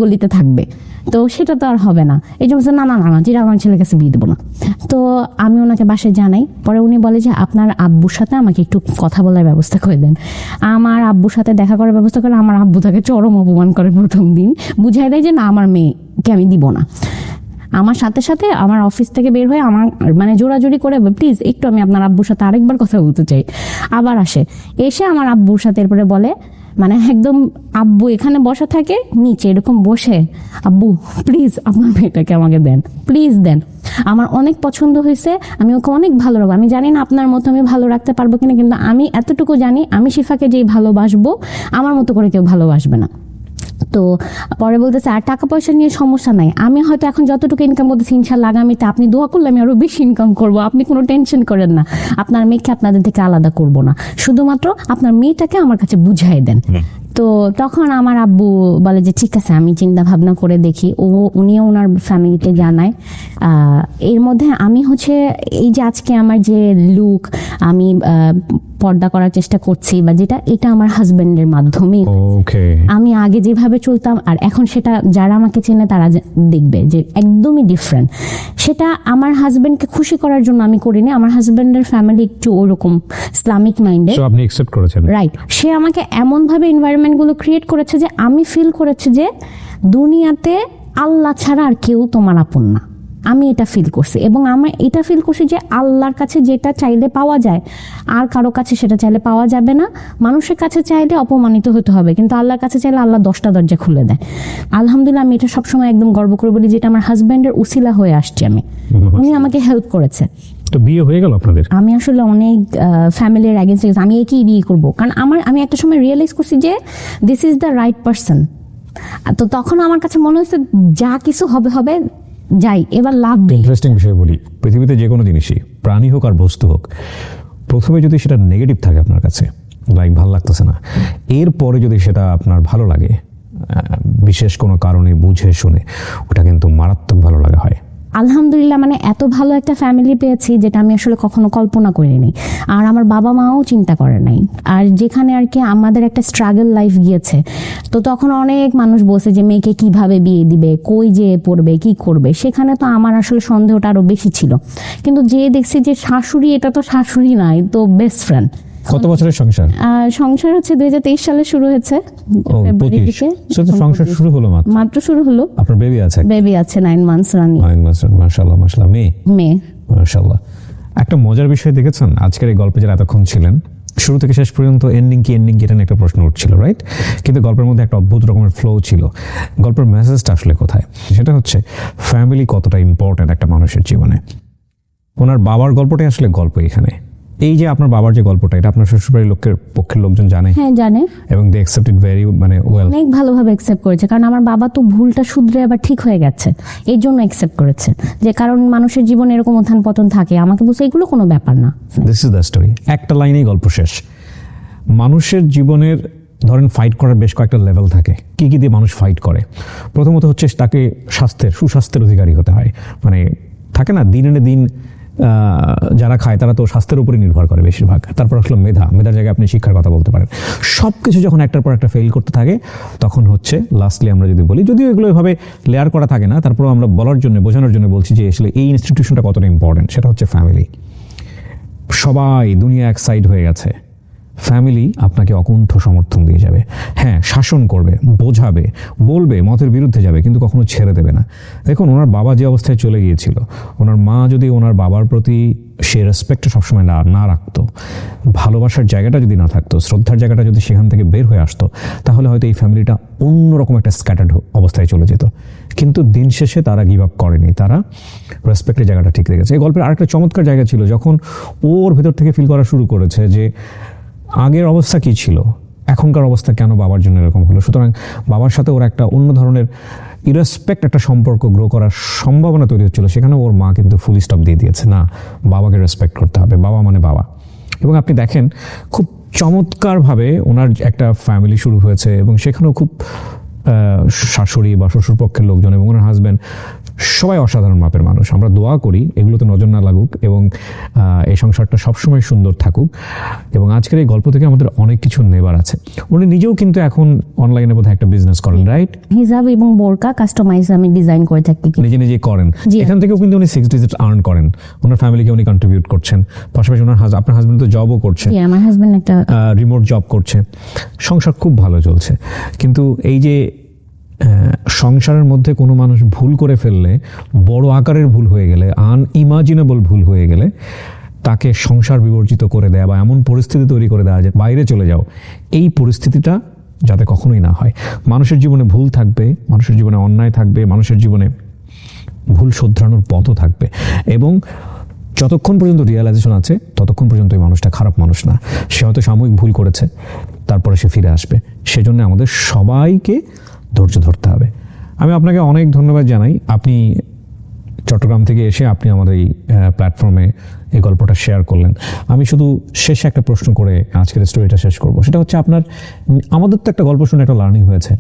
গলিতে থাকবে, তো সেটা তো আর হবে না। এই জন্য না চিটাগাং ছেলের কাছে বিয়ে দেবো না। তো আমি ওনাকে বাসায় জানাই, পরে উনি বলে যে আপনার আব্বুর সাথে আমাকে একটু কথা বলার ব্যবস্থা করে দেন। আমার আব্বুর সাথে দেখা করার ব্যবস্থা করে, আমার আব্বু তাকে চরম অপমান করে প্রথম দিন, বুঝাই দেয় যে না আমার মেয়েকে আমি দিব না। আমার সাথে সাথে আমার অফিস থেকে বের হয়ে আমার মানে জোরাজোরি করে প্লিজ একটু আমি আপনার আব্বুর সাথে আরেকবার কথা বলতে চাই। আবার এসে আমার আব্বুর সাথে এরপরে বলে মানে একদম আব্বু এখানে বসা থাকে, নিচে এরকম বসে আব্বু প্লিজ আপনার মেয়েটাকে আমাকে দেন, প্লিজ দেন, আমার অনেক পছন্দ হয়েছে, আমি ওকে অনেক ভালো রাখবো। আমি জানি না আপনার মতো আমি ভালো রাখতে পারবো কিনা, কিন্তু আমি এতটুকু জানি আমি শিফাকে যেই ভালোবাসবো আমার মতো করে কেউ ভালোবাসবে না। তো পরে বলতেছে আর টাকা পয়সা নিয়ে সমস্যা নাই, আমি হয়তো এখন যতটুকু ইনকাম করতেছি ইনশাল্লাহ আগামীতে আপনি দোয়া করলে আমি আরো বেশি ইনকাম করবো, আপনি কোনো টেনশন করেন না, আপনার মেয়েকে আপনাদের থেকে আলাদা করব না, শুধুমাত্র আপনার মেয়েটাকে আমার কাছে বুঝাই দেন। তো তখন আমার আব্বু বলে যে ঠিক আছে আমি চিন্তা ভাবনা করে দেখি। উনিও ওনার ফ্যামিলিতে জানায়। এর মধ্যে আমি এই যে আজকে আমার যে লুক, আমি পর্দা করার চেষ্টা করছি বা যেটা, এটা আমার হাজবেন্ডের মাধ্যমেই। আমি আগে যেভাবে চলতাম আর এখন সেটা যারা আমাকে চেনে তারা দেখবে যে একদমই ডিফারেন্ট। সেটা আমার হাজবেন্ডকে খুশি করার জন্য আমি করিনি, আমার হাজবেন্ডের ফ্যামিলি একটু ওরকম ইসলামিক মাইন্ডেড, আপনি অ্যাকসেপ্ট করেছেন, রাইট। সে আমাকে এমন ভাবে এনভায়রনমেন্ট গুলো ক্রিয়েট করেছে যে আমি ফিল করেছি যে দুনিয়াতে আল্লাহ ছাড়া আর কেউ তোমার আপন না। আমি এটা ফিল করছি এবং আমি এটা ফিল করছি যে আল্লাহর কাছে যেটা চাইলে পাওয়া যায় আর কারো কাছে সেটা চাইলে পাওয়া যাবে না। মানুষের কাছে চাইলে অপমানিত হতে হবে, কিন্তু আল্লাহর কাছে চাইলে আল্লাহ 10টা দরজা খুলে দেয়। আলহামদুলিল্লাহ আমি এটা সবসময় একদম গর্ব করে বলি, যেটা আমার হাজব্যান্ডের উসিলা হয়ে আসছে আমি, উনি আমাকে হেল্প করেছে। তো বিয়ে হয়ে গেল আপনাদের? আমি আসলে অনেক ফ্যামিলির এগেইনস্টে আমি একই বিয়ে করবো, কারণ আমি একটা সময় রিয়েলাইজ করছি যে this is the right person. তো তখন আমার কাছে মনে হচ্ছে যা কিছু হবে হবে, যাই এবার লাভ দিই। ইন্টারেস্টিং বিষয় বলি, পৃথিবীতে যে কোনো জিনিসই, প্রাণী হোক আর বস্তু হোক, প্রথমে যদি সেটা নেগেটিভ থাকে আপনার কাছে, লাইক ভালো লাগতেছে না, এরপরে যদি সেটা আপনার ভালো লাগে বিশেষ কোনো কারণে বুঝে শুনে, ওটা কিন্তু মারাত্মক ভালো লাগা হয়। আলহামদুলিল্লাহ মানে এত ভালো একটা ফ্যামিলি পেয়েছি যেটা আমি আসলে কখনো কল্পনা করিনি, আর আমার বাবা মাও চিন্তা করে নাই। আর যেখানে আর কি আমাদের একটা স্ট্রাগল লাইফ গিয়েছে, তো তখন অনেক মানুষ বলছে যে মেয়েকে কিভাবে বিয়ে দিবে, কই যে পড়বে, কি করবে, সেখানে তো আমার আসলে সন্দেহটা আরো বেশি ছিল। কিন্তু যে দেখছি যে শাশুড়ি, এটা তো শাশুড়ি নাই, তো বেস্ট ফ্রেন্ড। কত বছরের সংসার? সংসার 2023 সালে শুরু হয়েছে, সংসার শুরু হলো মাত্র শুরু হলো। আপনার বেবি আছে? বেবি আছে 9 মান্থস রানিং। মাশাআল্লাহ মাশাআল্লাহ। মেয়ে? মাশাআল্লাহ। একটা মজার বিষয় দেখেছেন আজকের এই গল্পে যারা এতক্ষণ ছিলেন, শুরু থেকে শেষ পর্যন্ত এন্ডিং কি এটা নিয়ে একটা প্রশ্ন উঠছিল, রাইট? কিন্তু গল্পের মধ্যে একটা অদ্ভুত রকমের ফ্লো ছিল। গল্পের মেসেজটা আসলে কোথায়? সেটা হচ্ছে ফ্যামিলি কতটা ইম্পর্টেন্ট একটা মানুষের জীবনে। ওনার বাবার গল্পটাই আসলে গল্প এখানে। এই যে আপনার বাবার যে গল্পটা, এটা আপনার শ্বশুরবাড়ির পক্ষের লোকজন জানে? হ্যাঁ জানে, এবং they accept it very well, অনেক ভালোভাবে অ্যাকসেপ্ট করেছে। কারণ আমার বাবা তো ভুলটা শুধরে আবার ঠিক হয়ে গেছে, এই জন্য অ্যাকসেপ্ট করেছে। যে কারণ মানুষের জীবনে এরকম উত্থান পতন থাকে, আমাকে বলছে এগুলো কোনো ব্যাপার না। This is the story. একটা লাইনেই গল্প শেষ। মানুষের জীবনের ধরেন ফাইট করার বেশ কয়েকটা লেভেল থাকে। কি কি দিয়ে মানুষ ফাইট করে? প্রথমত হচ্ছে তাকে সুস্বাস্থ্যের অধিকারী হতে হয়। থাকে না, দিন এনে দিন যারা খায় তারা তো স্বাস্থ্যের উপরই নির্ভর করে বেশিরভাগ। তারপর আসলে মেধার জায়গায় আপনি শিক্ষার কথা বলতে পারেন। সব কিছু যখন একটার পর একটা ফেল করতে থাকে, তখন হচ্ছে লাস্টলি আমরা যদি বলি, যদিও এগুলো এভাবে লেয়ার করা থাকে না, তারপর আমরা বোঝানোর জন্য বলছি যে আসলে এই ইনস্টিটিউশনটা কতটা ইম্পর্টেন্ট। সেটা হচ্ছে ফ্যামিলি। সবাই দুনিয়া এক সাইড হয়ে গেছে, ফ্যামিলি আপনাকে অকুণ্ঠ সমর্থন দিয়ে যাবে। হ্যাঁ, শাসন করবে, বোঝাবে, বলবে, মতের বিরুদ্ধে যাবে, কিন্তু কখনো ছেড়ে দেবে না। দেখুন, ওনার বাবা যে অবস্থায় চলে গিয়েছিল, ওনার মা যদি ওনার বাবার প্রতি সে রেসপেক্টটা সবসময় না রাখতো, ভালোবাসার জায়গাটা যদি না থাকতো, শ্রদ্ধার জায়গাটা যদি সেখান থেকে বের হয়ে আসতো, তাহলে হয়তো এই ফ্যামিলিটা অন্যরকম একটা স্ক্যাটার্ড অবস্থায় চলে যেত। কিন্তু দিন শেষে তারা গিভ আপ করেনি, তারা রেসপেক্টের জায়গাটা ঠিক রেখেছে। এই গল্পের আরেকটা চমৎকার জায়গা ছিল, যখন ওর ভেতর থেকে ফিল করা শুরু করেছে যে আগের অবস্থা কি ছিল, এখনকার অবস্থা কেন বাবার জন্য এরকম হলো। সুতরাং বাবার সাথে ওর একটা অন্য ধরনের ইরেসপেক্ট একটা সম্পর্ক গ্রো করার সম্ভাবনা তৈরি হচ্ছিল। সেখানে ওর মা কিন্তু ফুল স্টপ দিয়ে দিয়েছে, না, বাবাকে রেসপেক্ট করতে হবে, বাবা মানে বাবা। এবং আপনি দেখেন খুব চমৎকারভাবে ওনার একটা ফ্যামিলি শুরু হয়েছে, এবং সেখানেও খুব শাশুড়ি বা শ্বশুরপক্ষের লোকজন এবং ওনার হাজব্যান্ড সবাই অসাধারণ মাপের মানুষ। আমরা দোয়া করি এগুলোতে নজর না লাগুক এবং এই সংসারটা সবসময় সুন্দর থাকুক। এবং আজকের এই গল্প থেকে আমাদের অনেক কিছু নেবার আছে। উনি নিজেও কিন্তু এখন অনলাইনে বোধহয় একটা বিজনেস করেন, রাইট? হিজাব এবং বোরকা কাস্টমাইজ আমি ডিজাইন করে থাকি। নিজে নিজে করেন, জি। এখান থেকেও কিন্তু উনি 6 ডিজিট আর্ন করেন, ওনার ফ্যামিলিকে উনি কন্ট্রিবিউট করছেন, পাশাপাশি ওনার আপনার হাজবেন্ড তো জবও করছে, আমার হাজবেন্ড একটা রিমোট জব করছে, সংসার খুব ভালো চলছে। কিন্তু এই যে সংসারের মধ্যে কোনো মানুষ ভুল করে ফেললে, বড় আকারের ভুল হয়ে গেলে, আনইমাজিনেবল ভুল হয়ে গেলে তাকে সংসার বিবর্জিত করে দেয়া বা এমন পরিস্থিতি তৈরি করে দেওয়া যে বাইরে চলে যাও, এই পরিস্থিতিটা যাতে কখনোই না হয়। মানুষের জীবনে ভুল থাকবে, মানুষের জীবনে অন্যায় থাকবে, মানুষের জীবনে ভুল শোধরানোর পথও থাকবে, এবং যতক্ষণ পর্যন্ত রিয়েলাইজেশন আছে ততক্ষণ পর্যন্ত এই মানুষটা খারাপ মানুষ না। সে হয়তো সাময়িক ভুল করেছে, তারপরে সে ফিরে আসবে। সেজন্য আমাদের সবাইকে ধৈর্য ধরতে হবে। আমি আপনাকে অনেক ধন্যবাদ জানাই, আপনি চট্টগ্রাম থেকে এসে আপনি আমাদের এই প্ল্যাটফর্মে এই গল্পটা শেয়ার করলেন। আমি শুধু শেষে একটা প্রশ্ন করে আজকের স্টোরিটা শেষ করব, সেটা হচ্ছে আমাদের তো একটা গল্প শুনে একটা লার্নিং হয়েছে,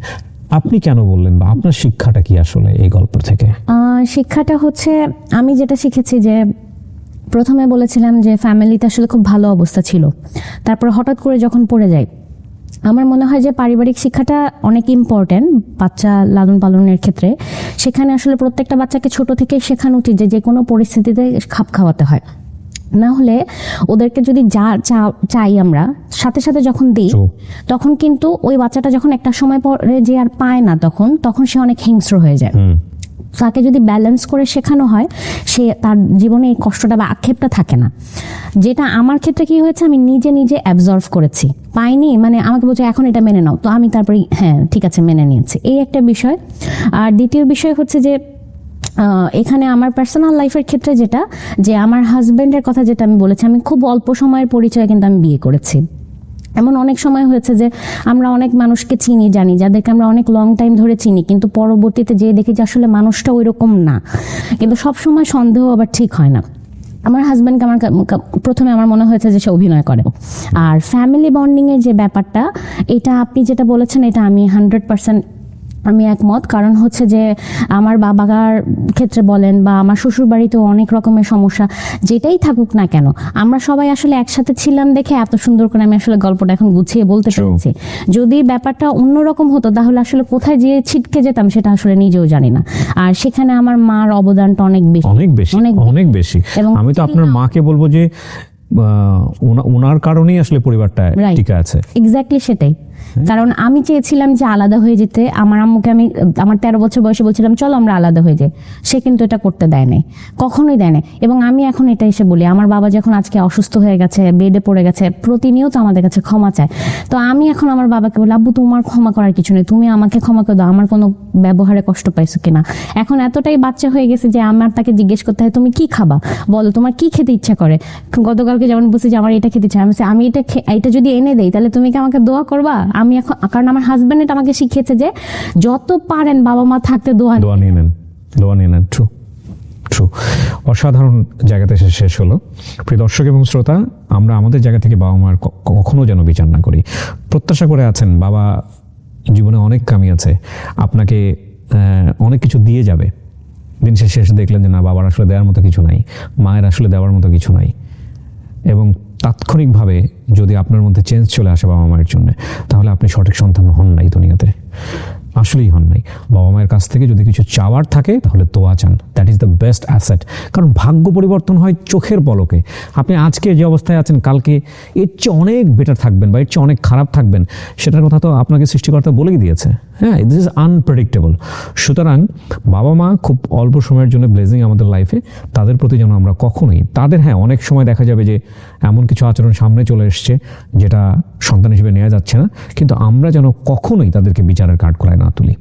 আপনি কেন বললেন বা আপনার শিক্ষাটা কি আসলে এই গল্প থেকে? শিক্ষাটা হচ্ছে আমি যেটা শিখেছি যে প্রথমে বলেছিলাম যে ফ্যামিলিতে আসলে খুব ভালো অবস্থা ছিল, তারপর হঠাৎ করে যখন পড়ে যায়, আমার মনে হয় যে পারিবারিক শিক্ষাটা অনেক ইম্পর্টেন্ট বাচ্চা লালন পালনের ক্ষেত্রে। সেখানে আসলে প্রত্যেকটা বাচ্চাকে ছোট থেকে শেখানো উচিত যে কোনো পরিস্থিতিতে খাপ খাওয়াতে হয়, না হলে ওদেরকে যদি যা চাই আমরা সাথে সাথে যখন দিই, তখন কিন্তু ওই বাচ্চাটা যখন একটা সময় পরে যে আর পায় না, তখন সে অনেক হিংস্র হয়ে যায়। তাকে যদি ব্যালেন্স করে শেখানো হয়, সে তার জীবনে এই কষ্টটা বা আক্ষেপটা থাকে না। যেটা আমার ক্ষেত্রে কি হয়েছে, আমি নিজে নিজে অ্যাবজর্ভ করেছি, পাইনি মানে আমাকে বলছে এখন এটা মেনে নাও, তো আমি তারপরে হ্যাঁ ঠিক আছে মেনে নিয়েছি, এই একটা বিষয়। আর দ্বিতীয় বিষয় হচ্ছে যে এখানে আমার পার্সোনাল লাইফের ক্ষেত্রে যেটা, যে আমার হাজবেন্ডের কথা যেটা আমি বলেছি, আমি খুব অল্প সময়ের পরিচয়ে কিন্তু আমি বিয়ে করেছি। এমন অনেক সময় হয়েছে যে আমরা অনেক মানুষকে চিনি, জানি, যাদেরকে আমরা অনেক লং টাইম ধরে চিনি, কিন্তু পরবর্তীতে যে দেখি যে আসলে মানুষটা ওই রকম না। কিন্তু সব সময় সন্দেহ আবার ঠিক হয় না। আমার হাজব্যান্ডকে প্রথমে আমার মনে হয়েছে যে সে অভিনয় করে। আর ফ্যামিলি বন্ডিং এর যে ব্যাপারটা, এটা আপনি যেটা বলেছেন এটা আমি 100% আমি একমত। কারণ হচ্ছে যে আমার বাবার ক্ষেত্রে বলেন বা আমার শ্বশুর বাড়িতেও অনেক রকমের সমস্যা, যেটাই থাকুক না কেন, আমরা সবাই আসলে একসাথে ছিলাম দেখে এত সুন্দর করে আমি আসলে গল্পটা এখন গুছিয়ে বলতে পেরেছি। যদি ব্যাপারটা অন্যরকম হতো তাহলে আসলে কোথায় যেয়ে ছিটকে যেতাম সেটা আসলে নিজেও জানি না। আর সেখানে আমার মার অবদানটা অনেক বেশি। আমি তো আপনার মাকে বলবো যে ওনার কারণেই আসলে পরিবারটা টিকে আছে। এক্স্যাক্টলি সেটাই। কারণ আমি চেয়েছিলাম যে আলাদা হয়ে যেতে, আমার আম্মুকে আমি আমার 13 বছর বয়সে বলছিলাম চলো আমরা আলাদা হয়ে যাই, সে কিন্তু এটা করতে দেয় নাই, কখনোই দেয় নাই। এবং আমি এখন এটা এসে বলি, আমার বাবা যখন আজকে অসুস্থ হয়ে গেছে, বেডে পড়ে গেছে, প্রতিনিয়ত আমাদের কাছে ক্ষমা চায়, তো আমি এখন আমার বাবাকে বলি আব্বু তোমার ক্ষমা করার কিছু নেই, তুমি আমাকে ক্ষমা করে দাও, আমার কোনো ব্যবহারে কষ্ট পাইছো কিনা। এখন এতটাই বাচ্চা হয়ে গেছে যে আমার তাকে জিজ্ঞেস করতে হয় তুমি কি খাবা, বলো তোমার কি খেতে ইচ্ছা করে। গতকালকে যেমন বলছি যে আমার এটা খেতে ইচ্ছা, আমি এটা যদি এনে দেই তাহলে তুমি কি আমাকে দোয়া করবা। আমি এখন, কারণ আমার হাজবেন্ড এটা আমাকে শিখিয়েছে যে যত পারেন বাবা মা থাকতে দোয়া নিয়ে নেন। ট্রু। অসাধারণ জায়গাতে শেষ হলো। প্রিয় দর্শক এবং শ্রোতা, আমরা আমাদের জায়গা থেকে বাবা মার কখনো যেন বিচার না করি। প্রত্যাশা করে আছেন বাবা জীবনে অনেক কামি আছে, আপনাকে অনেক কিছু দিয়ে যাবে, দিন শেষে দেখলেন যে না, বাবার আসলে দেওয়ার মতো কিছু নাই, মায়ের আসলে দেওয়ার মতো কিছু নাই, এবং তাৎক্ষণিকভাবে যদি আপনার মধ্যে চেঞ্জ চলে আসে বাবা মায়ের জন্য, তাহলে আপনি সঠিক সন্তান হন নাই দুনিয়াতে, আসলেই হন নাই। বাবা মায়ের কাছ থেকে যদি কিছু চাওয়ার থাকে তাহলে দোয়া চান, that is the best asset. কারণ ভাগ্য পরিবর্তন হয় চোখের পলকে। আপনি আজকে যে অবস্থায় আছেন কালকে এর চেয়ে অনেক বেটার থাকবেন বা এর চেয়ে অনেক খারাপ থাকবেন, সেটার কথা তো আপনাকে সৃষ্টিকর্তা বলেই দিয়েছে। হ্যাঁ, দিস ইজ আনপ্রেডিক্টেবল। সুতরাং বাবা মা খুব অল্প সময়ের জন্য ব্লেসিং আমাদের লাইফে, তাদের প্রতি যেন আমরা কখনোই হ্যাঁ অনেক সময় দেখা যাবে যে এমন কিছু আচরণ সামনে চলে এসছে যেটা সন্তান হিসেবে নেওয়া যাচ্ছে না, কিন্তু আমরা যেন কখনোই তাদেরকে বিচারের কাঠগড়ায় না তুলি।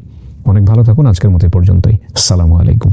অনেক ভালো থাকুন, আজকের মতো পর্যন্তই। আসসালামু আলাইকুম।